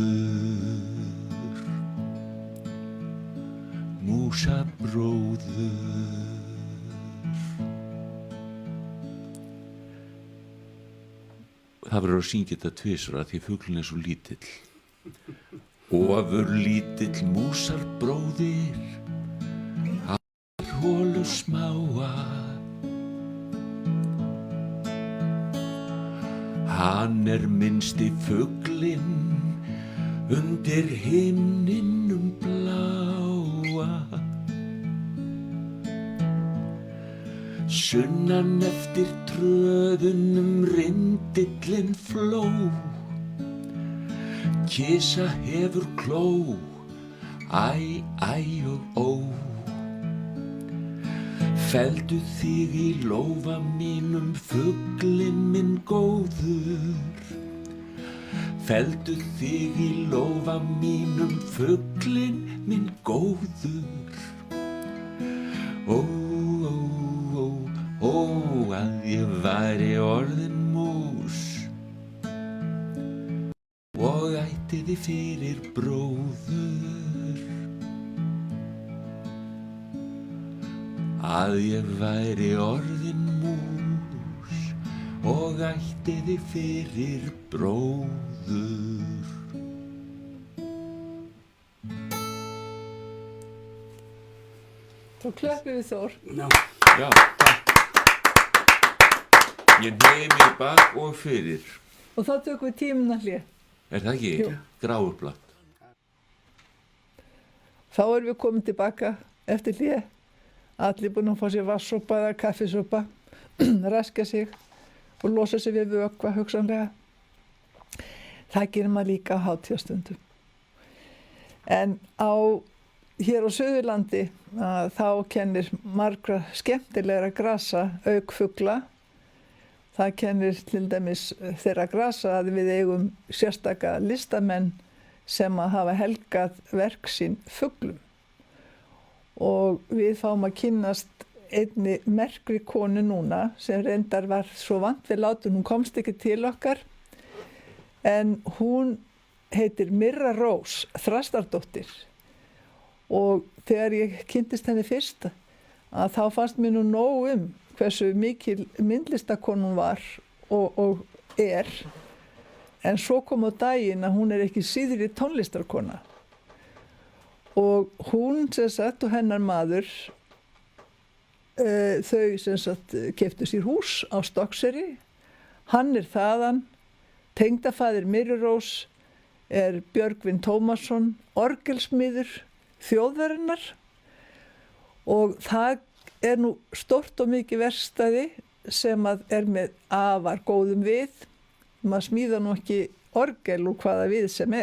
Músabróður. Það verður að syngja þetta tvisvar að því fuglinn svo lítill. Ofur lítill músarbróðir holu smáa Hann minnsti fuglinn undir himninum bláa Sunnan eftir tröðunum rindillinn fló Kisa hefur kló æ og ó Felldu þig í lófa mínum, fuglinn minn góður. Felldu þig í lófa mínum, fuglinn minn góður. Ó, ó, ó, ó, að ég væri orðin mús og ætti þig fyrir bróður. Að ég væri orðin mús og ætti þig fyrir bróður. Þá klöppum við Þór. Já, takk. Ég hneigi mig bak og fyrir. Og þá tökum við tímuna hlé. Er það ekki? Jú. Gráublatt. Þá erum við komin tilbaka eftir hlé. Allir búin að fá sér vatnssopa eða kaffisopa, raska sig og losa sig við vökva hugsanlega. Það gerir maður líka á hátíðastundum. En hér á Suðurlandi þá kennir margra skemmtilegra grasa auk fugla. Það kennir til dæmis þeirra grasa að við eigum sérstaka listamenn sem að hafa helgað verk sín fuglum. Og við fáum að kynnast einni merkri konu núna sem reyndar var svo vant við látum, hún komst ekki til okkar en hún heitir Mirra Rós Þrastardóttir og þegar ég kynntist henni fyrst að þá fannst mér nú nóg hversu mikil myndlistakonu hún var og en svo kom á daginn að hún ekki síðri tónlistarkona. Og hún sem sagt og hennar maður þau sem sagt keyptu sér hús á Stokkseyri. Hann þaðan, tengdafaðir Mirru Rós Björgvin Tómasson, orgelsmiður þjóðarinnar, og það nú stórt og mikið verkstæði sem að með afar góðum við. Maður smíða nú ekki orgel úr hvaða við sem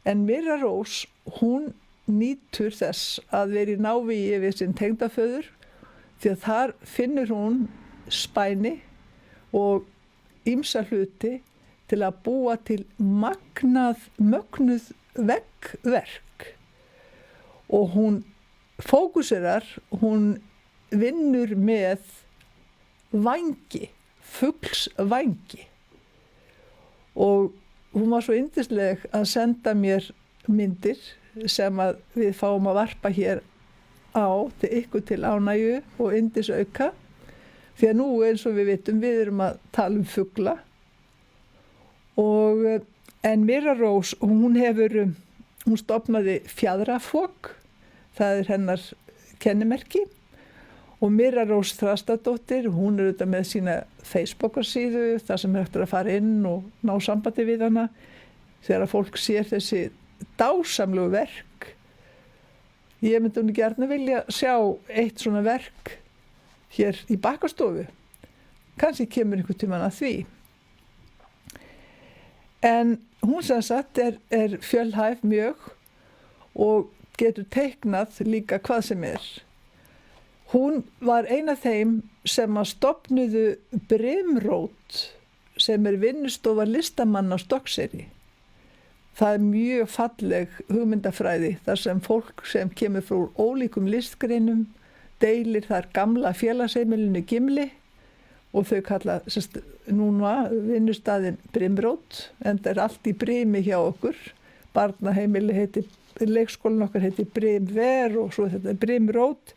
En Myrra Rós, hún nýtur þess að vera í návígi við sinn tengdaföður, því að þar finnur hún spæni og ýmsa hluti til að búa til mögnuð veggverk. Og hún fókuserar, hún vinnur með vængi, fuglsvængi. Og hún var svo yndisleg að senda mér myndir sem að við fáum að varpa hér til ykkur til ánægju og yndisauka, því að nú eins og við vitum, við erum að tala fugla. En Myrra Rós, hún stofnaði Fjaðrafok, það hennar kennimerki, og Myrra Rós Þrastardóttir, hún auðvitað með sína Facebook-síðu, þar sem hægt að fara inn og ná sambandi við hana, þegar fólk sér þessi dásamlegu verk. Ég myndi hún gjarna vilja sjá eitt svona verk hér í Bakkastofu. Kannski kemur einhvern tímann að því. En hún sem sagt fjölhæf mjög og getur teiknað líka hvað sem Hún var ein af þeim sem að stofnuðu Brimrót, sem vinnustofa listamanna á Stokkseyri. Það mjög falleg hugmyndafræði, þar sem fólk sem kemur frá ólíkum listgreinum deilir þar gamla félagsheimilinu Gimli, og þau kalla núna vinnustaðinn Brimrót, en það allt í brimi hjá okkur. Barnaheimili heitir, leikskólinn okkar heitir Brimver og svo þetta Brimrót.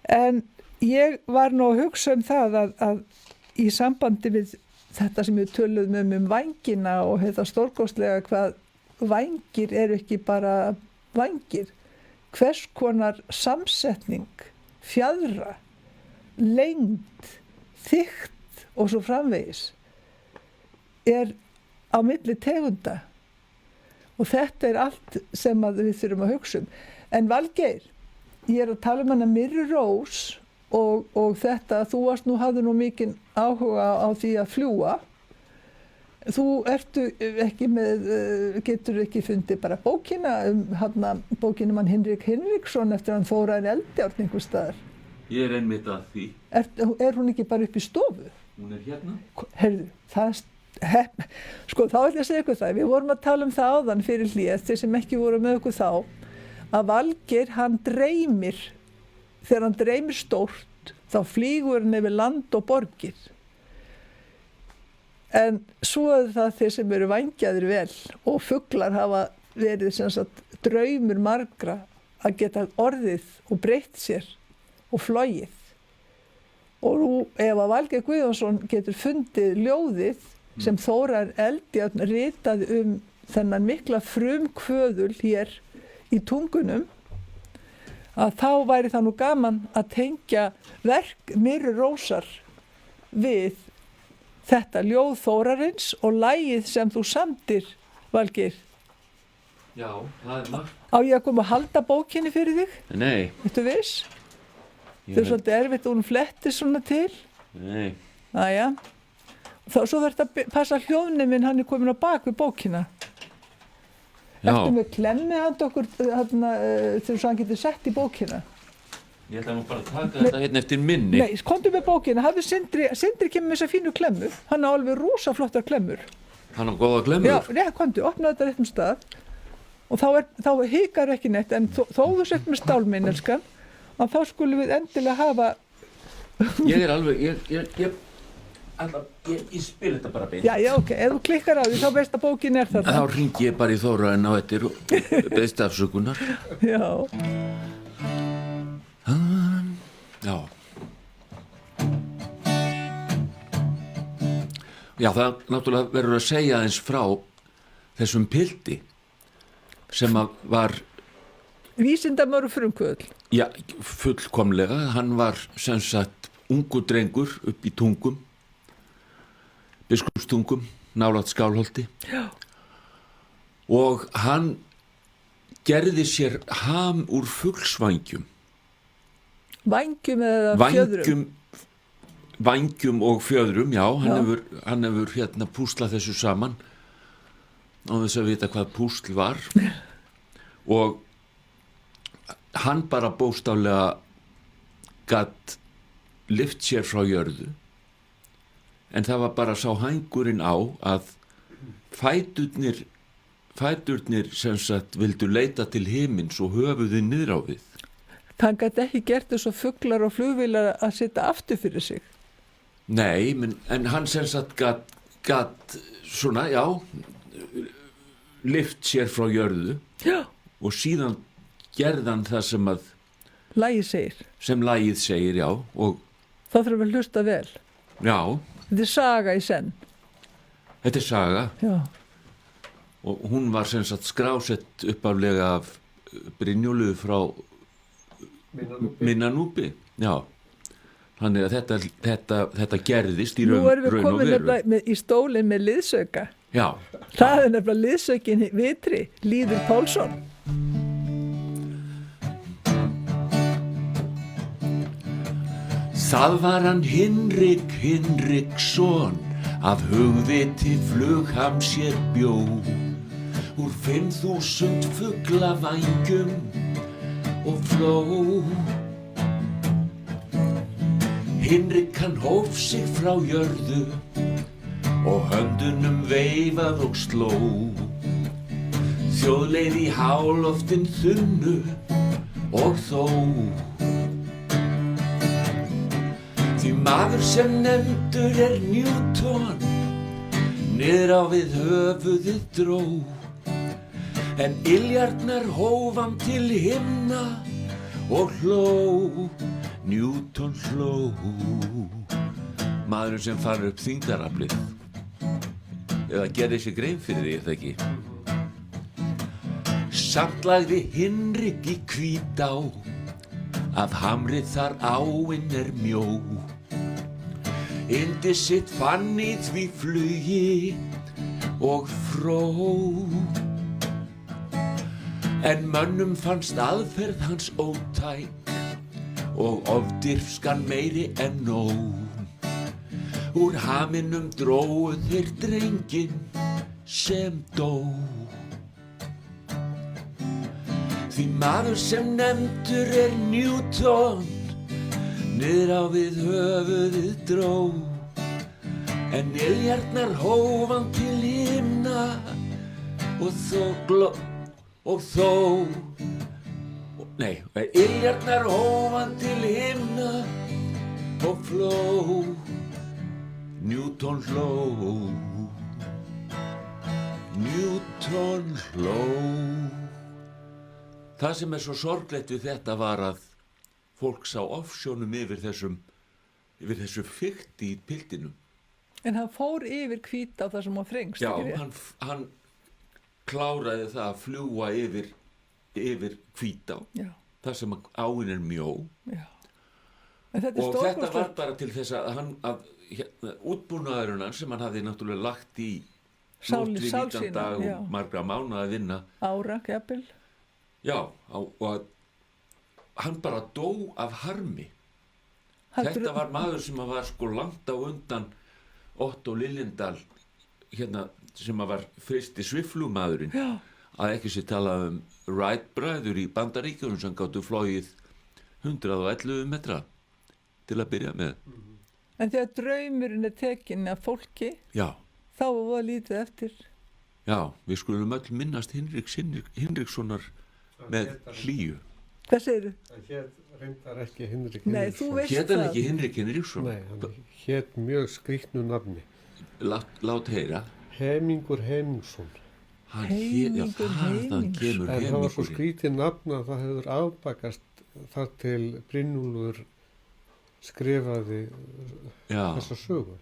En ég var nú að hugsa það að í sambandi við þetta sem við töluðum vængina og þetta stórkostlega hvað vængir ekki bara vængir, hvers konar samsetning, fjaðra, lengd, þykkt og svo framvegis á milli tegunda. Og þetta allt sem að við þurfum að hugsa En Valgeir, ég að tala hana Myrru Rós og þetta að þú hafði nú mikinn áhuga á því að fljúga. Þú ertu ekki getur ekki fundið bara bókina bókina mann Hinrik Hinriksson eftir hann fór að Eldjárn einhvers staðar. Ég einmitt að því. Hún ekki bara upp í stofu? Hún hérna. Heyrðu, sko þá ætla ég að segja ykkur það. Við vorum að tala það áðan fyrir hlýð, þeir sem ekki voru með okkur þá, að Valgeir, hann dreymir, þegar hann dreymir stórt, þá flýgur hann yfir land og borgir. En svo það þeir sem eru vængjaðir vel, og fuglar hafa verið sem sagt draumur margra að geta orðið og breytt sér og flogið. Og nú ef að Valgeir Guðjónsson getur fundið ljóðið sem Þórar Eldjárn ritaði þennan mikla frumkvöðul hér í tungunum, að þá væri það nú gaman að tengja verk Myrru Rósar við þetta ljóð Þórarins og lagið sem þú samdir, Valgeir. Já, það margt. Á ég að koma að halda bókinni fyrir þig? Nei. Vittu viss? Það svolítið erfitt og hún flettir svona til. Nei. Æja. Svo þarf þetta að passa hljóðneminn, hann komin á bak við bókina. Ertu með klemmi handa okkur þegar hann getur sett í bókina? Ég ætla nú bara að taka þetta hérna eftir minni. Nei, komdu með bókina, hafðu Sindri kemur með þessa fínu klemmur. Hann á alveg rosa flottar klemmur. Hann á góða klemmur? Já, komdu, opna þetta réttum stað. Og þá hikar ekki neitt, en þó þú sett með stálminn, elskan, að þá skulum við endilega hafa... Ég alveg, ég spil þetta bara beint. Já, ok, ef þú klikkar á því, þá veist að bókin þarna. Þá hringi ég bara í Þóra en á eftir og beðst afsökunar. Já. Já. Já, það náttúrulega verður að segja eins frá þessum pilti sem að var... Vísindamaður frumkvöðl. Já, fullkomlega. Hann var sem sagt ungur drengur upp í Tungum, Biskupstungum, nálægt Skálholti. Já. og hann gerði sér ham úr fuglsvængjum. Vængjum eða fjöðrum? Vængjum og fjöðrum, já, hann hefur hérna púslað þessu saman á þess að vita hvað púsl var og hann bara bókstaflega gat lyft sér frá jörðu en það var bara sá hængurinn á að fæturnir sem sagt vildu leita til himins og höfuðið niður á við. Hann gat ekki gert þess að fuglar og flugvélar að sitja aftur fyrir sig. Nei, en hann sem sagt gat svona, já, lyft sér frá jörðu og síðan gerði hann það sem að lagið segir. Sem lagið segir, já. Og þá þurfum við að hlusta vel. Já. Þetta er saga í senn. Þetta er saga. Já. Og hún var sem sagt skrásett uppaflega af Brynjólfu frá Minnanúpi. Já. Þannig að þetta gerðist í raun og veru. Nú erum við komin nefnilega í stólinn með liðsauka. Já. Það er nefnilega liðsaukin vitri, Lýður Pálsson. Það var hann Hinriksson, af hugviti flug ham sér bjó, úr 5.000 fuglavængjum og fló. Hinrik hann hóf sig frá jörðu og höndunum veifað og sló, þjóðleið í háloftin þunnu og þó. Því maður sem nefndur Newton, niður á við höfuðið dró, en iljarnar hóf hann til himna og hló. Newton hló. Maðurinn sem fara upp þyngdaraflið, eða gerði sér grein fyrir því, er það ekki? Samt lagði Hinrik í Hvítá, að hamrið þar áinn mjó. Yndi sitt fann í því flugi og fró, en mönnum fannst aðferð hans ótæk og ofdirfskan meiri en nóg. Úr haminum dróu þeir drenginn sem dó. Því maður sem nefndur Newton, niður á við höfuðið dró, en iljarnar hóf hann til himna og iljarnar hóf hann til himna og fló. Newton hló. Newton hló. Það sem svo sorglegt við þetta var að fólk sá ofsjónum yfir þessu fikti í piltinum. En hann fór yfir Hvítá þar sem hann þrengst. Já, hann kláraði það að fljúga yfir Hvítá. Já. Það sem áin mjó. Já. Og þetta var bara til þess að útbúnaðurinn hans sem hann hafði náttúrulega lagt í nótt við 19 dag og margra mánuða að vinna. Ára, jafnvel. Já, og hann bara dó af harmi. Þetta var maður sem var sko langt á undan Otto Liljendahl, hérna, sem var fyrsti sviflugmaðurinn. Já. Að ekki sé talað Wright bræður í Bandaríkjunum sem gátu flogið 111 metra til að byrja með. En þegar draumurinn tekinn af fólki, já, þá var lítið eftir. Já, við skulum öll minnast Hinrikssonar með hlýju. Hvað segirðu? Hann hét reyndar ekki Hinrik Hinriksson. Nei, þú veist það. Hét hann ekki Hinrik Hinriksson? Nei, hann hét mjög skrýtnu nafni. Lát heyra. Hemingur Hemingsson. Hemingur Hemingsson. En það var svo skrýtið nafn að það hefur afbakast þar til Brynjólfur skrifaði þessa sögu.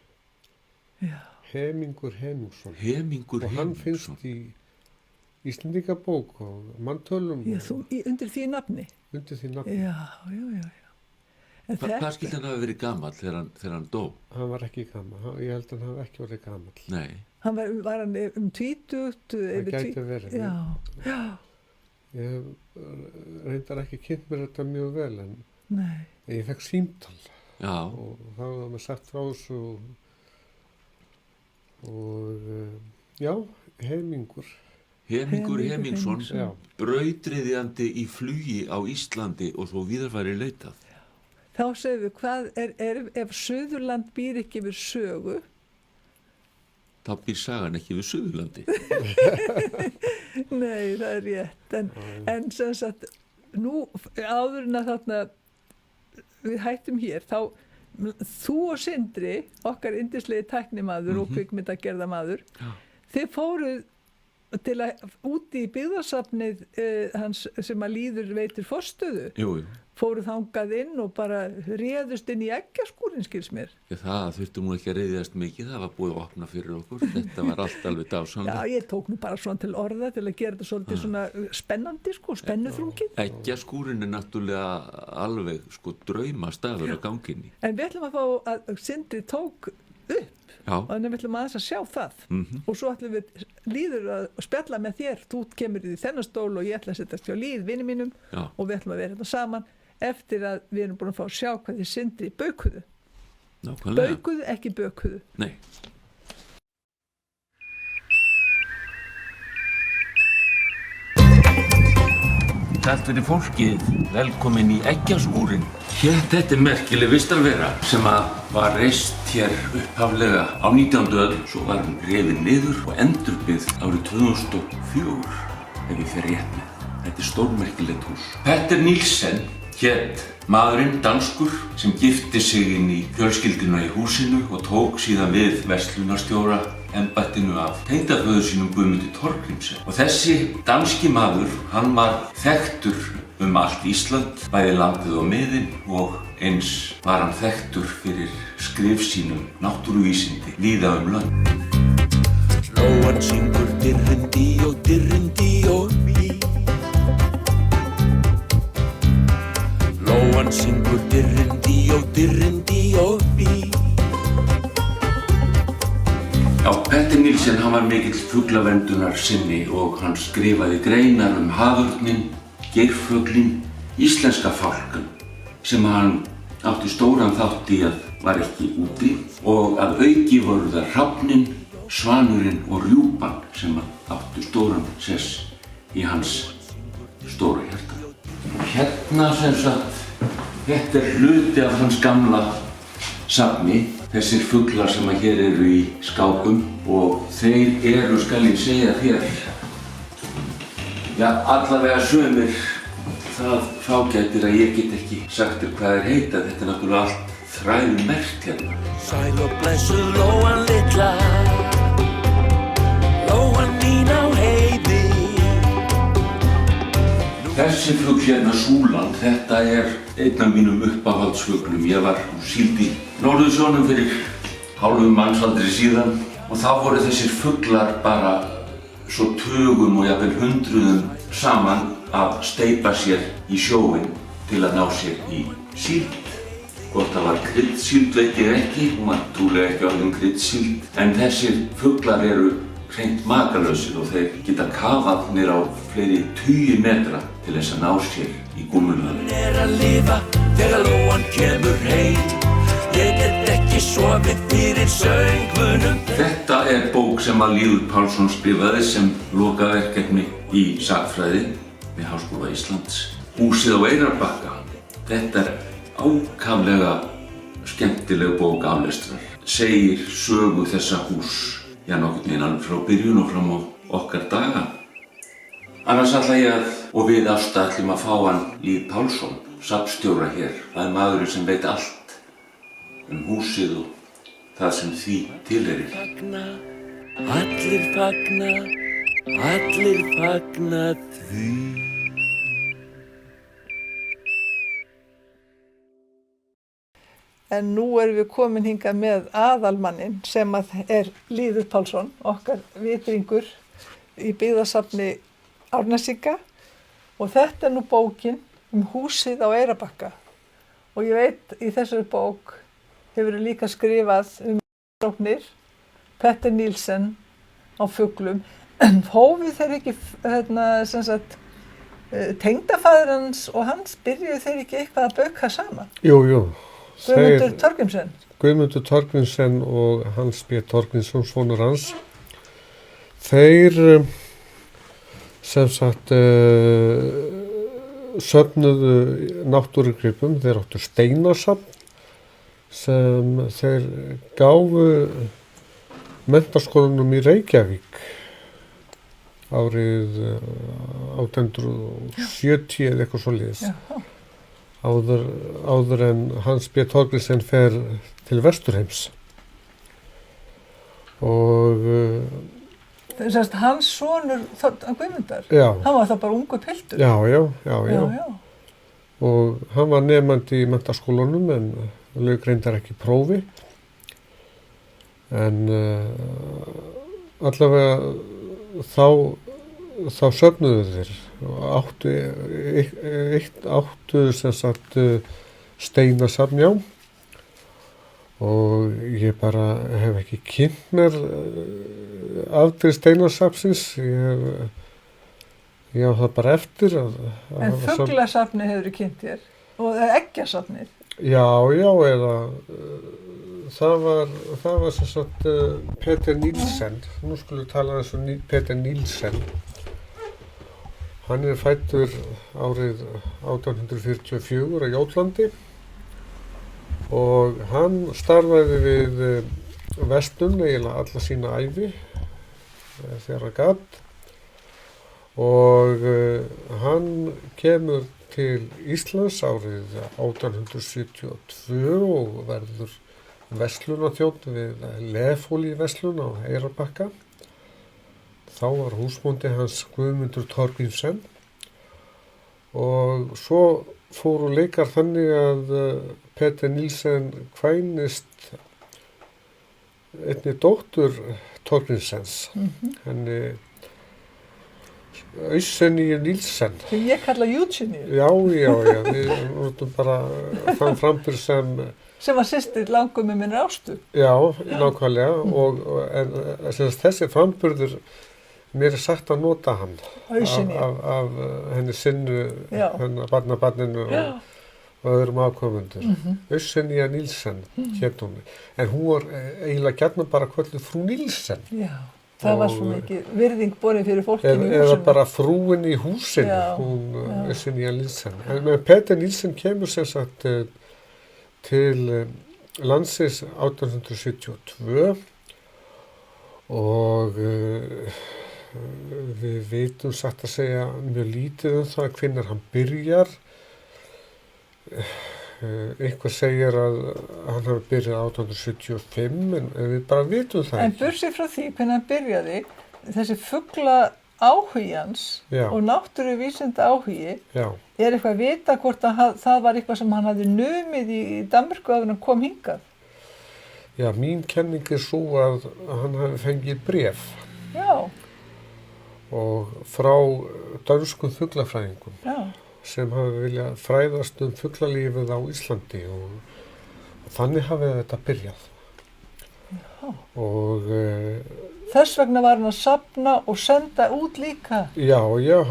Já. Hemingur Hemingsson. Hemingur Hemingsson. Og hann finnst í Íslendingabók og manntölum. Já, undir því nafni? Undir því nafni. Já. Hvað skildi hann hafa verið gamall þegar hann dó? Hann var ekki gamall, ég held að hann hafi ekki verið gamall. Nei. Hann var hann 20? Það gæti verið. Já. Ég reyndar ekki kynnt mér þetta mjög vel, en ég fekk símtal. Já. Og þá var maður sagt frá þessu og já, Hemingur Hemingsson, brautryðjandi í flugi á Íslandi og svo víðarfæri leitað. Þá segum við, hvað ef Suðurland býr ekki yfir sögu? Þá býr sagan ekki yfir Suðurlandi. Nei, það er rétt. En sem sagt, nú áður en að þarna við hættum hér, þá þú og Sindri, okkar yndislegi tæknimaður og kvikmyndagerðamaður, þið fóruð til að úti í byggðarsafnið hans sem að Lýður veitir forstöðu. Jú. Fóruð þangað inn og bara réðust inn í eggjaskurinn, skils mér. Já, það þurftum nú ekki að reiðjast mikið, það var búið að opna fyrir okkur, þetta var allt alveg dásamlegt. Já, ég tók nú bara svona til orða til að gera þetta svolítið svona spennandi, spennuþrungið. Eggjaskúrin er náttúrulega alveg draumastaður á ganginni. En við ætlum að fá að Sindri tók upp. Já. Og þannig við ætlum aðeins að sjá það. Og svo ætlum við Lýður að spjalla með þér. Þú kemur í þennan stól og ég ætla að setjast hjá Lýð, vini mínum. Já. Og við ætlum að vera hérna saman eftir að við erum búin að fá að sjá hvað þið Sindri baukuðu. Nákvæmlega. Baukuðu, ekki baukuðu. Nei. Sælt fyrir fólkið, velkomin í Eggjaskúrin. Þetta er merkileg vistarvera sem var reist hér upphaflega á 19. öld, svo var hún rifin niður og endurbyggð árið 2004, ef ég fer rétt með. Þetta er stórmerkilegt hús. Petter Nielsen hét maðurinn danskur sem gifti sig inn í fjölskylduna í húsinu og tók síðan við verslunarstjóra embættinu af tengdaföður sínum Guðmundi Thorgrímsen. Og þessi danski maður, hann var þekktur allt Ísland, bæði landið og miðin, og eins var hann þekktur fyrir skrif sínum náttúruvísindi víða lönd. Lóan syngur dirrindi og bí. Lóan syngur dirrindi og bí. Já, Petter Nielsen, hann var mikill fuglaverndunnar sinni og hann skrifaði greinar haförninn, geirfuglinn, íslenska fálkann sem hann átti stóran þátt í að var ekki úti, og að auki voru það hrafninn, svanurinn og rjúpan sem áttu stóran sess í hans stóra hjarta. Hérna sem sagt, þetta er hluti af hans gamla safni, þessir fuglar sem hér eru í skápum, og þeir eru, skal ég segja þér, já, allavega sumir það fágætir að ég get ekki sagt þér hvað þeir heita. Þetta er náttúrulega allt þrælmerkt hérna. Sæl og blessuð lóan litla, lóan mín á heiði. Þessi fugl hérna, súlan, þetta er einn af mínum uppáhaldsfuglum. Ég var síld í Norðursjónum fyrir hálfum mannsaldri síðan og þá voru þessir fuglar bara svo tugum og jafnvel hundruðum saman að steypa sér í sjóinn til að ná sér í síld. Hvort það var kryddsíld veit ég ekki, hún var trúlega ekki orðin kryddsíld, en þessir fuglar eru hreint makalösir og þeir geta kafað niður á fleiri tugi metra til þess að ná sér í gúmmulöðum. Hann er að lifa þegar lóan kemur heim, ég get ekki sofið fyrir söngvunum. Þetta er bók sem að Lýður Pálsson skrifaði sem lokaverkefni í sagnfræði við Háskóla Íslands. Húsið á Eyrarbakka. Þetta er ákaflega skemmtileg bók aflestrar. Segir sögu þessa hús, já nokkurn veginn alveg frá byrjun og fram á okkar daga. Annars ætla ég að, og við Ásta ætlum að fá hann Lýð Pálsson, safnstjóra hér. Það er maðurinn sem veit allt húsið og það sem því tilheyrir. Allir fagna því. En nú erum við komin hingað með aðalmanninn sem er Lýður Pálsson, okkar vitringur í byggðasafni Árnesinga, og þetta er nú bókin húsið á Eyrarbakka. og ég veit í þessari bók hefur líka skrifað rannsóknir Petter Nielsen á fuglum. Hófu þeir ekki sem sagt tengdafæður hans og hans byrjuðu þeir ekki eitthvað að bauka saman? Jú. Guðmundur Torgrímsson. Guðmundur Torgrímsson og Hans B. Torgrímsson, sonur hans. Þeir sem sagt söfnuðu náttúrugripum. Þeir áttu steinasafn sem þeir gáfu menntaskólanum í Reykjavík árið 1870 eða eitthvað svoleiðis. Áður en Hans B. Torgrímsson fer til Vesturheims. Og þess að hans sonur Guðmundar, hann var það bara ungur piltur. Já. Og hann var nemandi í menntaskólanum en lauk reyndar ekki prófi. En allavega þá söfnuðu þeir og áttu sem sagt steinasafn, já. Og ég bara hef ekki kynnt mér afdrif steinasafnsins. Ég á það bara eftir að en fuglasafnið hefur þú kynnt þér og eggjasafnið? Já, eða það var sem sagt Petter Nielsen. Nú skulum við tala um Petter Nielsen. Hann fæddur árið 1844 á Jótlandi og hann starfaði við verslun eiginlega alla sína ævi þegar hann gat og hann kemur til Íslands árið 1872 og verður verslunarþjónn við Lefólíuverslun á Eyrarbakka. Þá var húsbóndi hans Guðmundur Torgrímsson og svo fóru leikar þannig að Petter Nielsen kvænist einni dóttur Torgrímssons, henni Eugenie Nielsen. Sem ég kalla Eugenie. Já, við notum bara þann framburð sem var systir langömmu minnar Ástu. Já, nákvæmlega en þessi framburður mér sagt að nota hann af henni sinnu, hennar barnabarninu og öðrum afkomendur. Eugenie Nielsen hét hún. En hún var eiginlega gjarnan bara kölluð frú Nielsen. Já, það var svo mikið virðing borin fyrir fólkinu í húsinu. Eða bara frúin í húsinu, hún Eugenie Nielsen. En Petter Nielsen kemur sem sagt til landsins 1872 og við vitum satt að segja mjög lítið það hvenær hann byrjar. Einhver segir að hann hafi byrjað 1875 en við bara vitum það. En bursið frá því hvenær hann byrjaði, þessi fugla áhugi hans og náttúruvísinda áhugi, er eitthvað að vita hvort að það var eitthvað sem hann hafði numið í Danmörku áður en hann kom hingað? Já, mín kenning svo að hann hafi fengið bréf. Já. Og frá dönskum fuglafræðingum sem hafi viljað fræðast fuglalífið á Íslandi og þannig hafi þetta byrjað. Já. Og þess vegna var hann að safna og senda út líka? Já,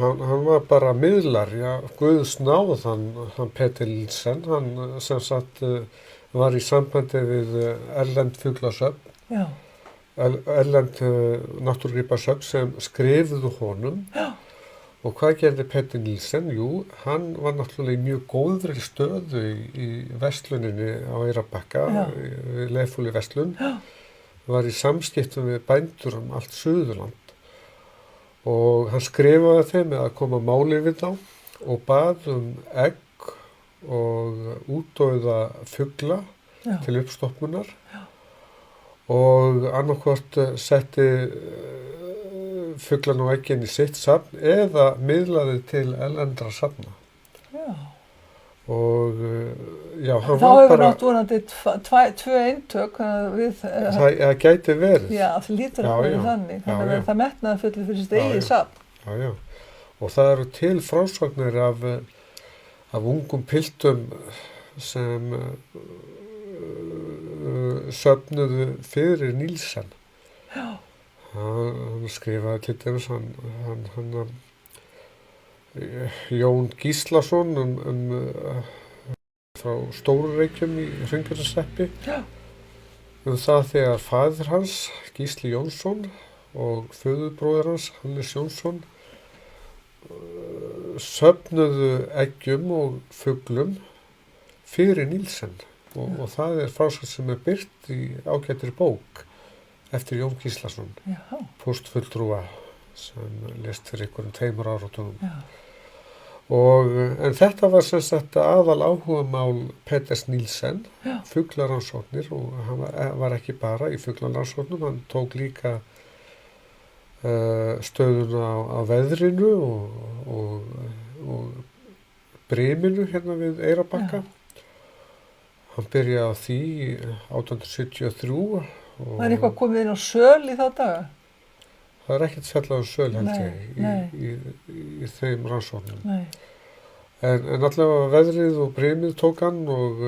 hann var bara miðlar, Guðs náð, hann Petter Nielsen, hann sem sagt var í sambandi við erlend fuglasöfn. Já. Erlend náttúrugripasöfn sem skrifuðu honum. Já. Og hvað gerði Petter Nielsen? Jú, hann var náttúrulega í mjög góðri stöðu í versluninni á Eyrarbakka, við Lefólíuverslun. Já. Var í samskiptum við bændur allt Suðurland. Og hann skrifaði þeim að koma máli við þá og bað egg og útdauða fugla til uppstoppunar. Já. Og annarkvort setti fuglan og eggin í sitt safn eða miðlaði til erlendra safna. Já. Og hann þá var hefur bara... náttúrulega tvö eintök við... Það gæti verið. Já, það lítur að vera þannig. Þannig að það metnaði fullir fyrir sitt eigið safn. Já. Og það eru til frásagnir af ungum piltum sem söfnuðu fyrir Nielsen. Já. Hann skrifaði til dæmis hann Jón Gíslason frá Stóru-Reykjum í Hraungerðarshreppi það þegar faðir hans, Gísli Jónsson og föðurbróðir hans, Hannes Jónsson, söfnuðu eggjum og fuglum fyrir Nielsen og það frásögn sem birt í ágætri bók eftir Jón Gíslason, póstfulltrúa sem lést fyrir einhverjum 2 áratugum. En þetta var sem sagt aðal áhugamál Peters Nielsen, fuglarannsóknir, og hann var ekki bara í fuglarannsóknum, hann tók líka stöðuna á veðrinu og briminu hérna við Eyrarbakka. Hann byrjaði á því 1873. Það eitthvað komið inn á söl í þá daga? Það ekkert fjallað söl held ég í þeim rannsóknum. En allavega veðrið og brimið tók hann og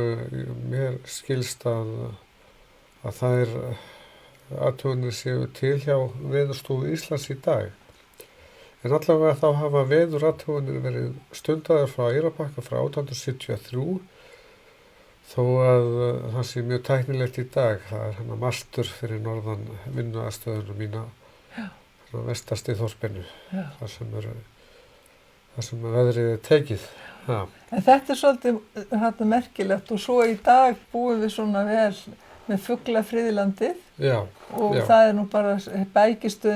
mér skilst að þær athuganir séu til hjá Veðurstofu Íslands í dag. En allavega þá hafa veðurathuganir verið stundaðar frá Eyrarbakka frá 1873 þó að það sé mjög tæknilegt í dag. Það hennar mastur fyrir norðan vinnuaðstöðuna mína vestast í þorpinu, þar sem veðrið tekið. En þetta svolítið merkilegt og svo í dag búum við svona vel með fuglafriðlandið og það nú bara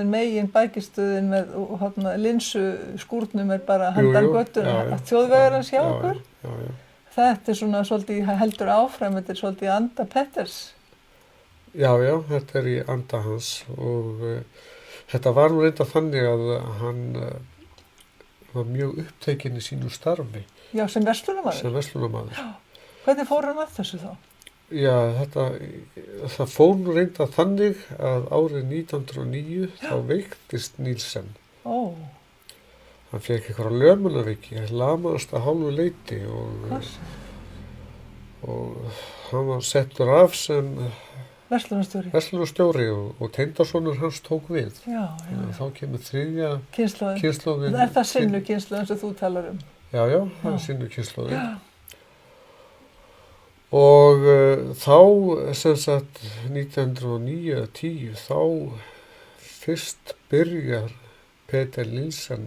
megin bækistöðin með linsu skúrnum bara handan göttuna þjóðvegarins hjá okkur. Þetta svona svolítið heldur áfram, þetta svolítið anda Peters. Já, þetta í anda hans og þetta var nú reynda þannig að hann var mjög upptekinn í sínu starfi. Já, sem verslunarmaður. Sem verslunarmaður. Hvernig fór hann að þessu þá? Já, það fór nú reynda þannig að árið 1909 þá veiktist Nielsen. Hann fékk einhverja lömunarveiki, lamaðist að hálfu leyti og hann var settur af sem verslunarstjóri og tengdasonur hans tók við. Þá kemur þriðja kynslóðin. Það það sinnu kynslóðin sem þú talar um? Já, það sinnu kynslóðin. Og þá, sem sagt, 1909-10, þá fyrst byrjar Peter Nielsen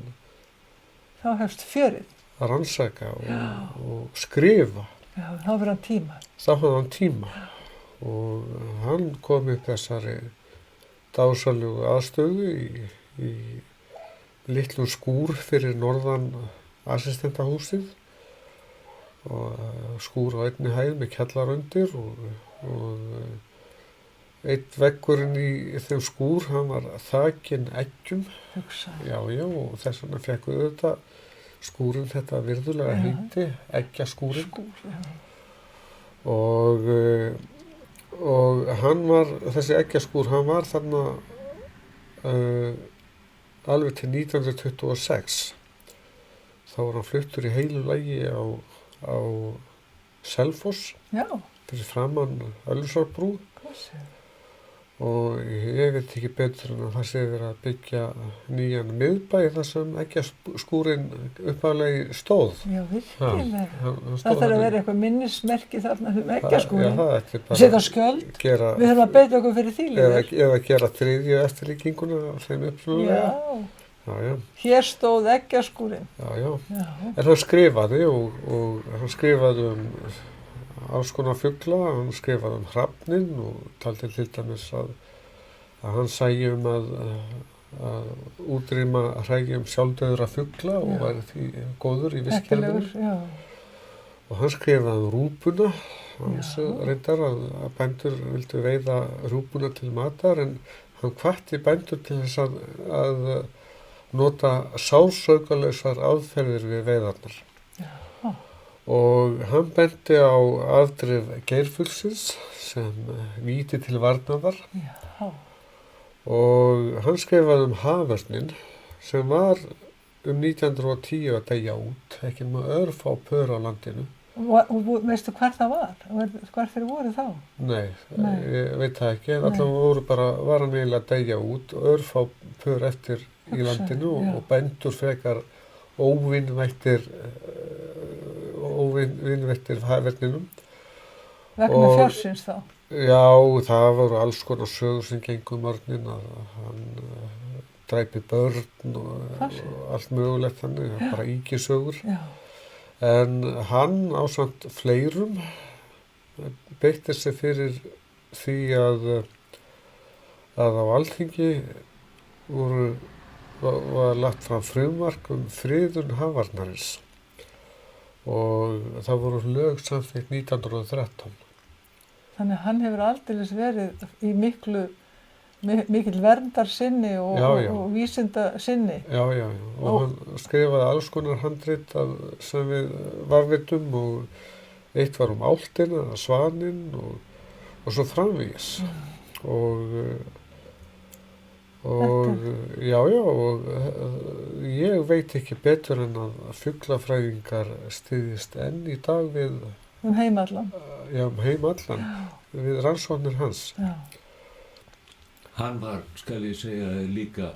þá hefst fjörið. Að rannsaka og skrifa. Já, þá hafði hann tíma. Þá hafði hann tíma. Og hann kom upp þessari dásalegu aðstöðu í litlum skúr fyrir norðan assistentahúsið og skúr á einni hæð með kjallar undir og einn veggurinn í þeim skúr, hann var þakinn eggjum. Já, og þess vegna fekk þetta skúrinn þetta virðulega heiti, eggjaskúrinn. Og hann var, þessi eggjaskúr, hann var þarna alveg til 1926. Þá var hann fluttur í heilu lagi á Selfoss, fyrir framan Ölfusárbrú. Og ég veit ekki betur en að það sé verið að byggja nýjan miðbæ þar sem eggjaskúrinn upphaflega stóð. Já, virkilega. Það þarf að vera eitthvað minnismerki þarna eggjaskúrinn. Setja skjöld. Við höfum að beita okkur fyrir þýliður. Eða gera þriðju eftirlíkinguna af þeim upprunalega. Já. Hér stóð eggjaskúrinn. Já. En hann skrifaði og hann skrifaði alls konar fugla, hann skrifaði hrafninn og taldi til dæmis að hann sæi að útrýma hrægjum sjálfdauðra fugla og væri því góður í vistkerfinu. Og hann skrifaði rúpuna, hans reyndar að bændur vildu veiða rúpuna til matar en hann hvatti bændur til þess að nota sársaukalausar aðferðir við veiðarnar. Og hann benti á afdrif geirfuglsins sem víti til varnaðar. Og hann skrifaði haförninn sem var 1910 að deyja út, ekki með örfá pör á landinu. Og veistu hvar það var? Hvar þeir voru þá? Nei, ég veit það ekki, en allavega voru bara varanlega að deyja út og örfá pör eftir í landinu og bændur frekar óvinvættir hafverninum. Vegna fjársins þá? Já, það voru alls konar sögur sem gengum örnin að hann dræpi börn og allt mögulegt þannig, bara íkisögur. Já. En hann ásamt fleirum beitti sig fyrir því að á Alþingi var lagt fram frumvarp friðun hafarnarins og það voru lög samþykkt 1913. Þannig að hann hefur aldeilis verið í mikill verndarsinni og vísindasinni. Já, og hann skrifaði alls konar handrit sem við varvitum og eitt var álftina, svaninn og svo framvegis. Og ég veit ekki betur en að fuglafræðingar styðjist enn í dag við heimallan. Já, heimallan, við rannsóknir hans. Já. Hann var, skal ég segja, líka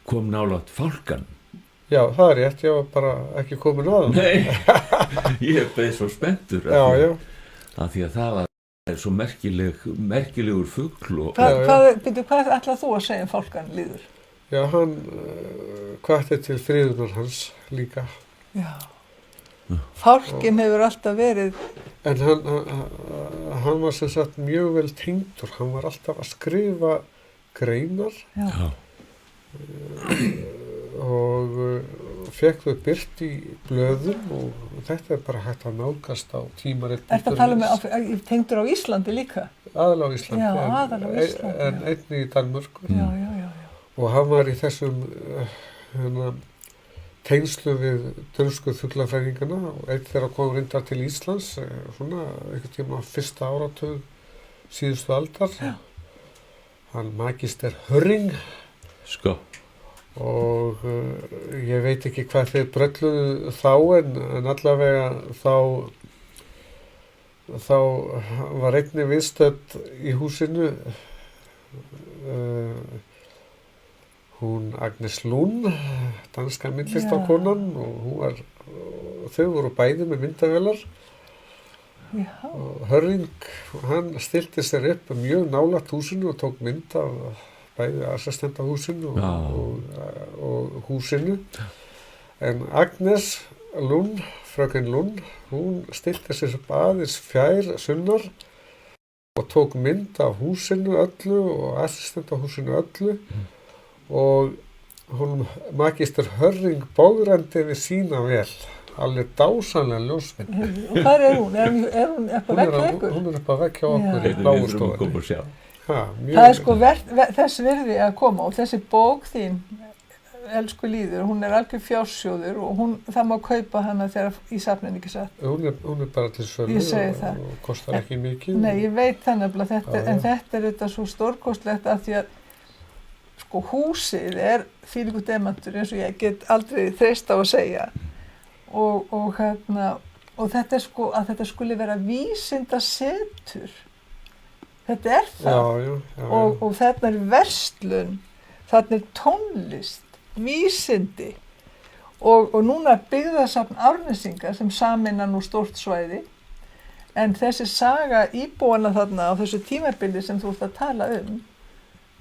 kom nálægt fálkan. Já, það er rétt, ég var bara ekki komin að hann. Nei, ég beið svo spenntur. Já. Af því að það var svo merkilegur fugl. Hvað ætlað þú að segja fálkan líður? Já, hann hvatti til friðunar hans líka. Já. Fálkinn hefur alltaf verið. En hann var sem sagt mjög vel tengdur, hann var alltaf að skrifa greinar og fekk þau birt í blöðum og þetta er bara hægt að nálgast á tímarit. Ertu að tala tengdur á Íslandi líka? Aðal á Íslandi, já, aðal á Íslandi. En einnig í Danmörku. Já. Og hann var í þessum tengslu við dönsku fuglafræðingana og einn þeirra kom reyndar til Íslands svona einhvern tíma fyrsta áratug síðustu aldar. Já. Hann Magister Hörring. Sko. Og ég veit ekki hvað þeir brölluðu þá en allavega þá var einnig viðstödd í húsinu hún Agnes Lund, danska myndlistarkonan og þau voru bæði með myndavélar. Og Hörring, hann stilti sér upp mjög nálægt húsinu og tók mynd af bæði assistentahúsinu og húsinu. En Agnes Lund, fröken Lund, hún stilti sér upp aðeins fjær sunnar og tók mynd af húsinu öllu og assistentahúsinu öllu. Og hún Magister Hörring bógrandi við sína vel, alveg dásamlega ljósmynd. Og hvað er hún? Er hún upp að vekja ykkur? Hún er upp að vekja okkur í bláu stofunni. Það er sko þess virði að koma og þessi bók þín, elsku Líður, hún er algjör fjársjóður og það má kaupa hana þegar í safninu, ekki satt? Hún er bara til sölu og kostar ekki mikið. Nei, ég veit það nefnilega, en þetta er þetta svo stórkostlegt að því að sko húsið er þvílíkur demantur eins og ég get aldrei þreist á að segja og þetta er sko að þetta skuli vera vísindasetur. Þetta er það. Já. Og þarna er verslun, þarna er tónlist, vísindi og núna byggðasafn Árnesinga sem sameina nú stórt svæði en þessi saga íbúana þarna á þessu tímabili sem þú ert að tala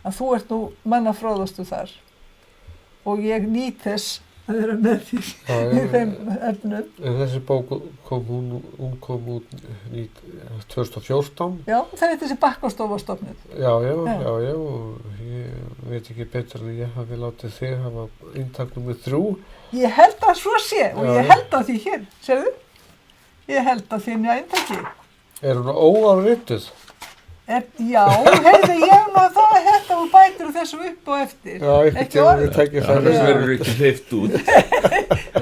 að þú ert nú mannafróðastu þar og ég nýt þess að vera með því í þeim efnum. En þessi bók kom út 2014. Já, það er þessi Bakkastofa stofnuð. Já, og ég veit ekki betur en ég hafi látið þig hafa eintak númer 3. Ég held að svo sé og ég held að því hér, sérðu? Ég held að þínu eintaki. Er hún óárituð? Já, heyrðu, ég nú að það þetta og bætir þessu upp og eftir. Já, ekki orðið. Við tekjum það. Annars verður ekki hleypt út.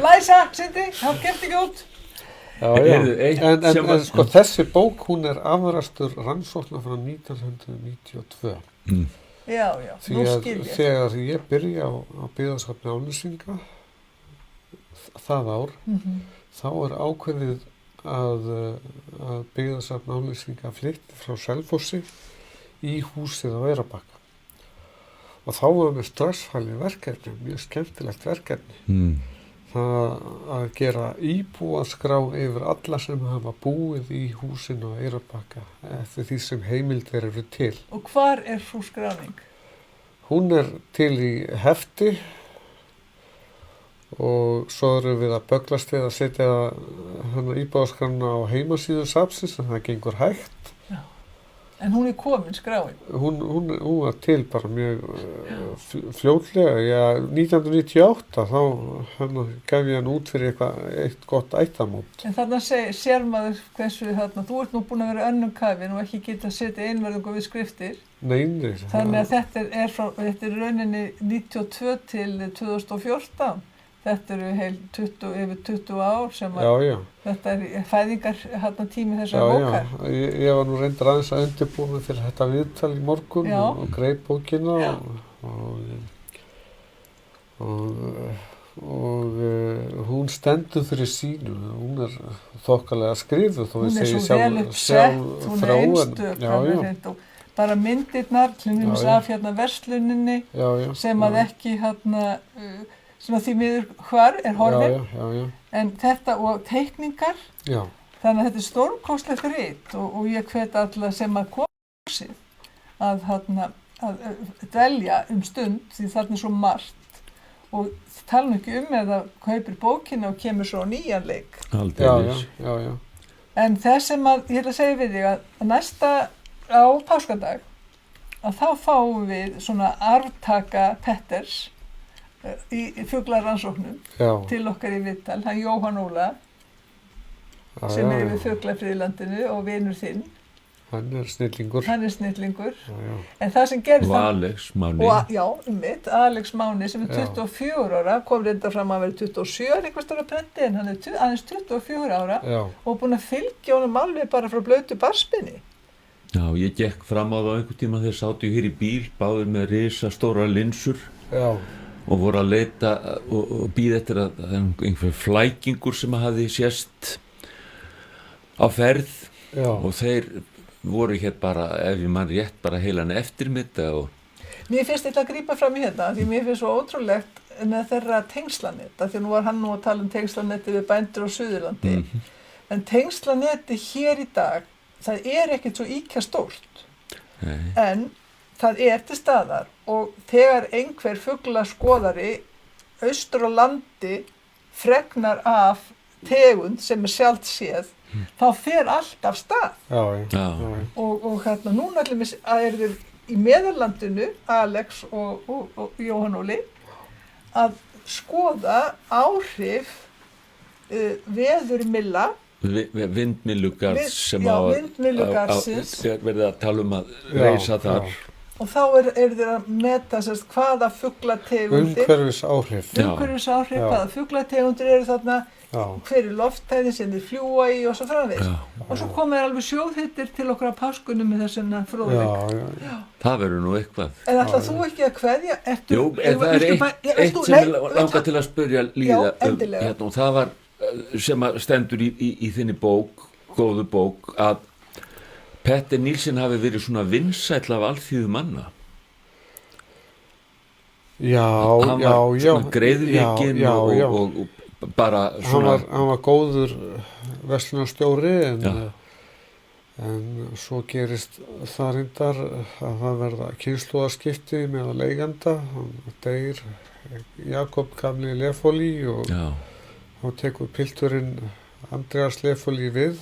Læsa, Sindri, það kemst ekki út. En sko þessi bók, hún er afrastur rannsóknar frá 1992. Já, nú skil ég. Þegar ég byrja á byggðasafni Árnesinga, það ár, þá er ákveðið að byggðasafn Árnesinga flytti frá Selfossi í húsið á Eyrarbakka. Og þá var mér strax falið verkefni, mjög skemmtilegt verkefni. Það að gera íbúaskrá yfir alla sem hafa búið í húsinu á Eyrarbakka eftir því sem heimildir eru til. Og hvar er sú skráning? Hún er til í hefti og svo erum við að böglast við að setja íbúaskrána á heimasíðu safnsins, en það gengur hægt. En hún er komin skráin? Hún var til bara mjög fljótlega. 1998 þá gaf ég hann út fyrir eitt gott ættamót. En þarna sér maður hversu þú ert nú búin að vera önnum kafin og ekki geta að setja einverðingu við skriftir. Nei. Þannig að þetta er rauninni 92 til 2014. Þetta eru yfir 20 ár sem að þetta er fæðingar tími þessar bókar. Já, ég var nú reyndar aðeins að undirbúa mig fyrir þetta viðtal í morgun og greip bókina og hún stendur fyrir sínu, hún er þokkalega skrifuð. Hún er svo vel uppsett, hún er einstök, bara myndirnar, af versluninni sem að ekki sem að því miður hvar er horfin, en þetta og teikningar, þannig að þetta er stórkostlegt rit og ég hvet alla sem að koma sig að dvelja stund því þarna er svo margt og tala ekki eða kaupir bókina og kemur svo nýjan leik. Já. En þess sem að, ég ætla að segja við þig að næsta á páskadag að þá fáum við svona arftaka Petters í fuglarannsóknum til okkar í viðtal, hann Jóhann Óla sem er við Fuglafriðlandinu og vinur þinn. Hann er snillingur. En það sem gerist og Alex Máni. Alex Máni sem er 24 ára, kom reynda fram að vera 27 einhvers stóra prenti, en hann er aðeins 24 ára og búinn að fylgja honum alveg bara frá blautu barspinni. Já, ég gekk fram á það einhvern tíma þegar sátu hér í bíl, báðir með risastórar linsur. Og voru að leita og bíða eftir að einhver flækingur sem hafði sést á ferð og þeir voru hér bara, ef ég man rétt, bara heilan eftirmiddag og... Mér finnst þetta að grípa fram í hérna, því mér finnst svo ótrúlegt með þeirra tengslanet, því nú var hann nú að tala um tengslanetti við bændur á Suðurlandi, en tengslanetti hér í dag, það er ekkert svo ýkja stórt, en það er til staðar og þegar einhver fuglaskoðari austur á landi fregnar af tegund sem er sjálft séð, þá fer allt af stað. Og núna er þeir í Meðallandinu, Alex og Jóhann Óli, að skoða áhrif veðurmilla vindmyllugarðs sem verið að tala um að reisa þar. Og þá er þeir að meta hvaða fuglategundir umhverfisáhrif, hvaða fuglategundir eru þarna, hver er lofthæðin sem þeir fljúga í og svo framvegis. Og svo koma þeir alveg sjóðhittir til okkur á páskunum með þessuna fróðleik. Það verður nú eitthvað. En ætlar þú ekki að kveðja? Jú, en það er eitt sem ég langar til að spyrja Líða hérna, og það var sem stendur í þinni bók, góðu bók, að Petter Nielsen hafi verið svona vinsæll af alþýðu manna. Hann var svona greiðvikinn og bara svona... Hann var góður verslunarstjóri en svo gerist það reyndar að það verða kynslóðaskipti með að leiganda. Hann deyr Jakob gamli Lefoli og þá tekur pilturinn Andreas Lefoli við.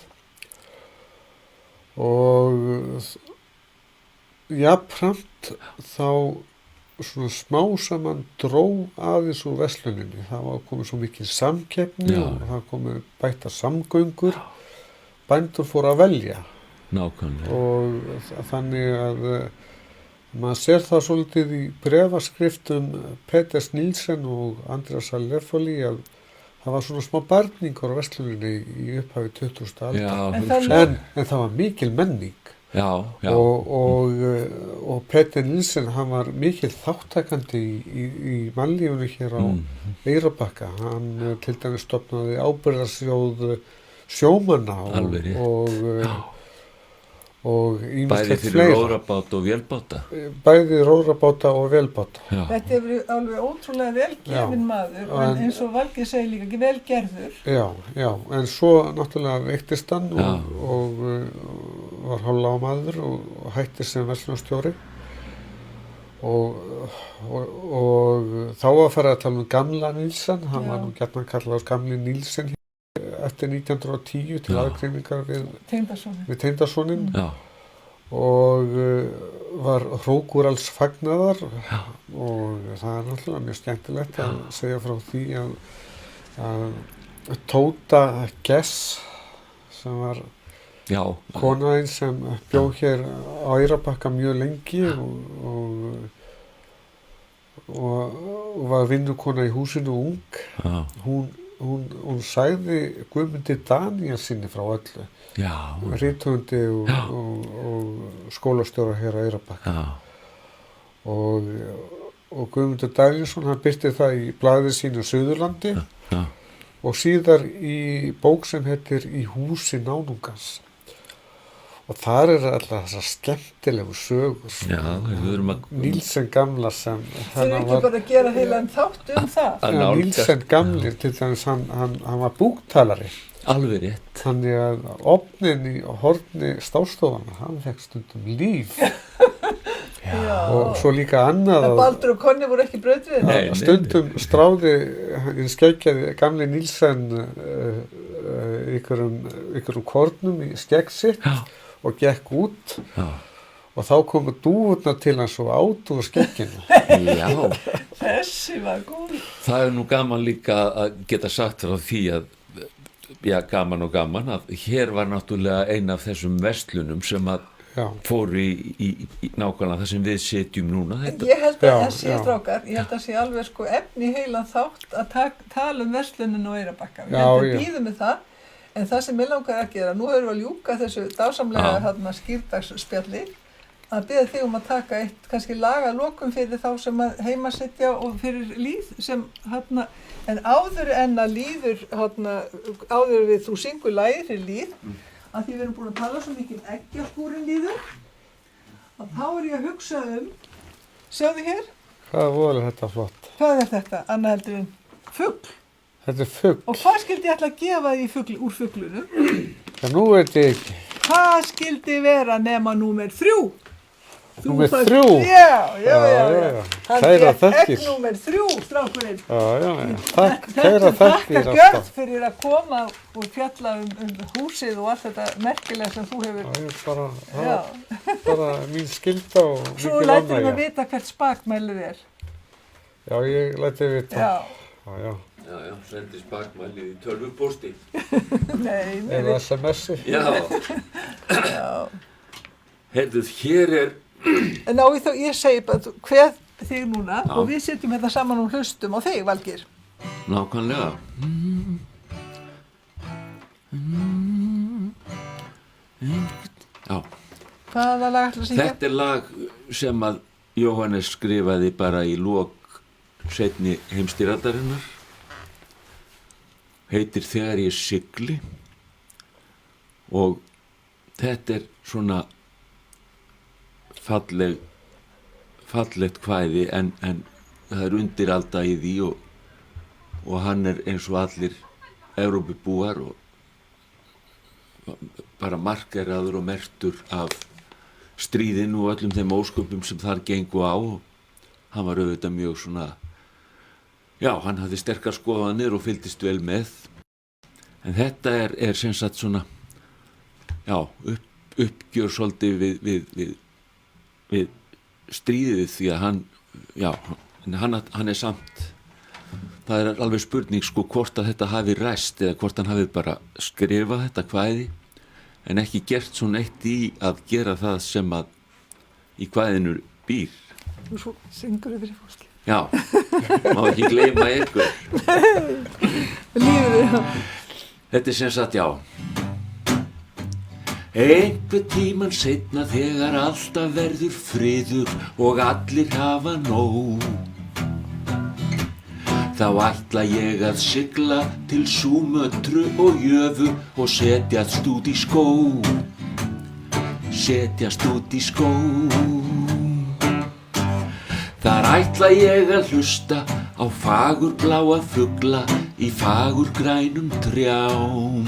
Og jafnframt þá svona smá saman dró aðeins úr versluninni. Það var komið svo mikil samkeppni og það komið bættar samgöngur. Bændur fóru að velja. Nákvæmlega. Og þannig að maður sér það svolítið í bréfaskriftum Petters Nielsen og Andreas Lefoli að það var svona smá barningur á versluninni í upphafi 20. aldar. En það var mikil menning. Og Petter Nielsen, hann var mikil þáttakandi í mannlífunu hér á Eyrarbakka. Hann til dæmis stofnaði ábyrgðarsjóð sjómanna Alveg rétt. og Bæði ýmislegt fyrir fleira. rórabáta og vélbáta. Bæði rórabáta og vélbáta. Já. Þetta er alveg ótrúlega velgefin maður, en eins og Valgeir segir líka ekki velgerður. Já, en svo náttúrulega veiktist hann og var hálflámaður og hætti sem verslunarstjóri og þá var farið að tala um gamla Nílsen, hann var nú gjarnan kallaður gamli Nílsen eftir 1910 til aðgreiningar við tengdasoninn og var hrókur alls fagnaðar og það er náttúrulega mjög skemmtilegt að segja frá því að Tóta Gess sem var kona einn sem bjó hér á Eyrarbakka mjög lengi og var vinnukona í húsinu ung, hún sagði Guðmundi Daníelsinni frá öllu, rithöfundi og skólastjóra hér á Eyrarbakka og Guðmundur Daníelsson hann birti það í blaði sínu Suðurlandi og síðar í bók sem heitir Í húsi náungans og þar alltaf þessar skemmtilegu sögur Nílsen gamla sem þeir ekki bara að gera heilan þátt það Nílsen gamli til dæmis hann var búktalari alveg rétt þannig að ofnin í horni stástofana hann fekk stundum líf og svo líka annað en Baldur og Konni voru ekki brauðrið stundum stráði hinn skeggjaði gamli Nílsen ykkurum kornum í skegg sitt og gekk út og þá komu dúfurnar til hans og átu úr skegginu. Þessi var góð. Það nú gaman líka að geta sagt frá því að gaman að hér var náttúrulega ein af þessum verslunum sem að fóru í nákvæmlega það sem við setjum núna. Ég held að sé strákar, ég held að sé alveg efni heilan þátt að tala um verslunin og Eyrarbakka. Við býðum með það. En það sem ég langar að gera, nú höfum við að ljúka þessu dásamlega skýrdagsspjalli, að biðja þig að taka eitt kannski lagalokum fyrir þá sem að heima sitja og fyrir líð sem en áður en að líður áður við þú syngur lagið fyrir líð, að því við erum búin að tala svo mikið eggjaskúrin líður, að þá er ég að hugsa sjáðu hér? Hvað voru þetta flott? Hvað er þetta, annað heldur en fugl? Þetta er fugl. Og hvað skildi ég ætla að gefa því úr fuglunum? Já, nú veit ég ekki. Hvað skildi vera nema númer 3? Númer 3? Já. Kæra þakkir. Egg númer 3, strákurinn. Já. Takk, kæra þakkir. Takk gjörð fyrir að koma og fjalla um húsið og allt þetta merkilega sem þú hefur. Bara mín skylda og mikil ánægja. Svo lætur að vita hvert spakmælið er. Já, ég læti vita. Já. Já, sendi spakmælið í tölvupósti. Nei. Eða SMS-i. Já. Heyrðuð, hér er... En ég segi bara, hver þig núna og við sitjum þetta saman og hlustum á þig, Valgeir. Nákvæmlega. Já. Hvaða lag ætlar að syngja? Þetta er lag sem að Jóhannes skrifaði bara í lok seinni heimsstyrjaldarinnar. Heitir Þegar ég sigli og þetta er svona fallegt kvæði en það er undiralda í því og hann er eins og allir Evrópubúar og bara markeraður og merktur af stríðinu og öllum þeim ósköpum sem þar gengu á og hann var auðvitað mjög svona hann hafði sterkar skoðanir og fylgdist vel með en þetta er sem sagt svona uppgjör svolítið við stríðið því að hann er samt það er alveg spurning hvort að þetta hafi ræst eða hvort hann hafi bara skrifað þetta kvæði en ekki gert svona eitt í að gera það sem að í kvæðinu býr. Og svo syngur yfir í fólki. Já, má ekki gleyma ykkur. Lífið Þetta er sem sagt, einhvern tímann seinna þegar alltaf verður friður og allir hafa nóg. þá ætla ég að sigla til Súmötru og Jöfu og setjast út í skó. Setjast út í skó. Þar ætla ég að hlusta á fagurbláa fugla í fagurgrænum trjám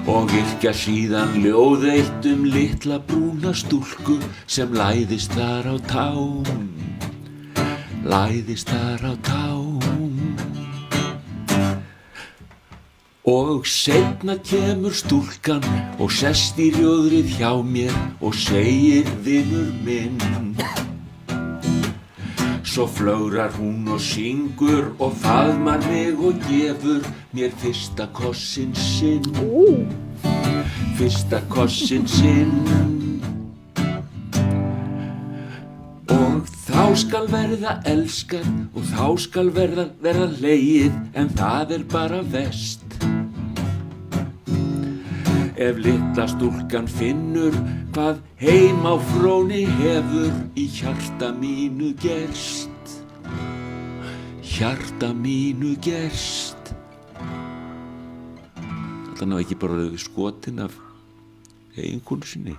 og yrkja síðan ljóð eitt litla brúna stúlku sem læðist þar á tám. Læðist þar á tám. Og seinna kemur stúlkan og sest í rjóðrið hjá mér og segir vinur minn. Svo flögrar hún og syngur og faðmar mig og gefur mér fyrsta kossinn sinn. Fyrsta kossinn sinn. Og þá skal verða elskað og þá skal verða hlegið, en það bara verst. Ef litla stúlkan finnur hvað heim á fróni hefur í hjarta mínu gerst. Hjarta mínu gerst. Þetta ná ekki bara skotin af eiginkonu sinni.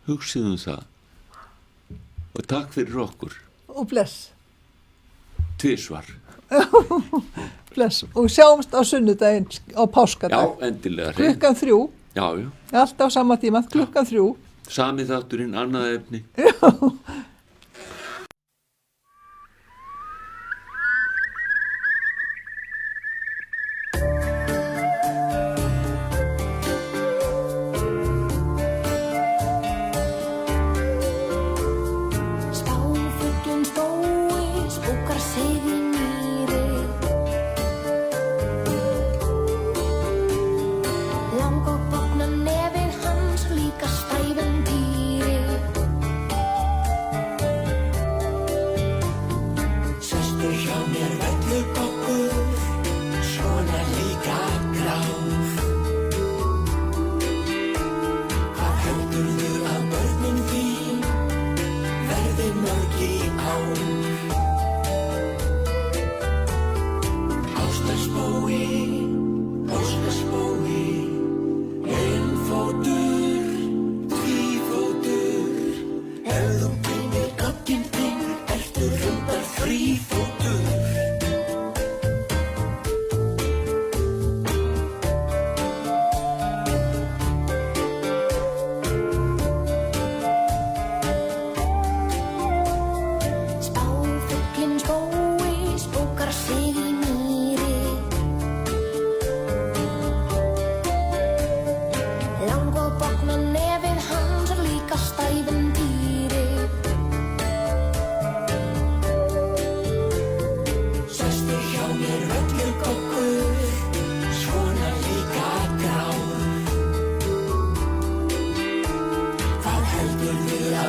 Hugsið það. Og takk fyrir okkur. Og bless. Tvisvar. Bless. Og sjáumst á sunnudaginn á páskadag. Já, endilega. Klukkan 3. Já. Alltaf á sama tíma, klukkan 3. Sami þátturinn, annað efni. Já.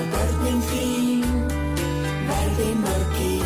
Börnin þín verði mörg í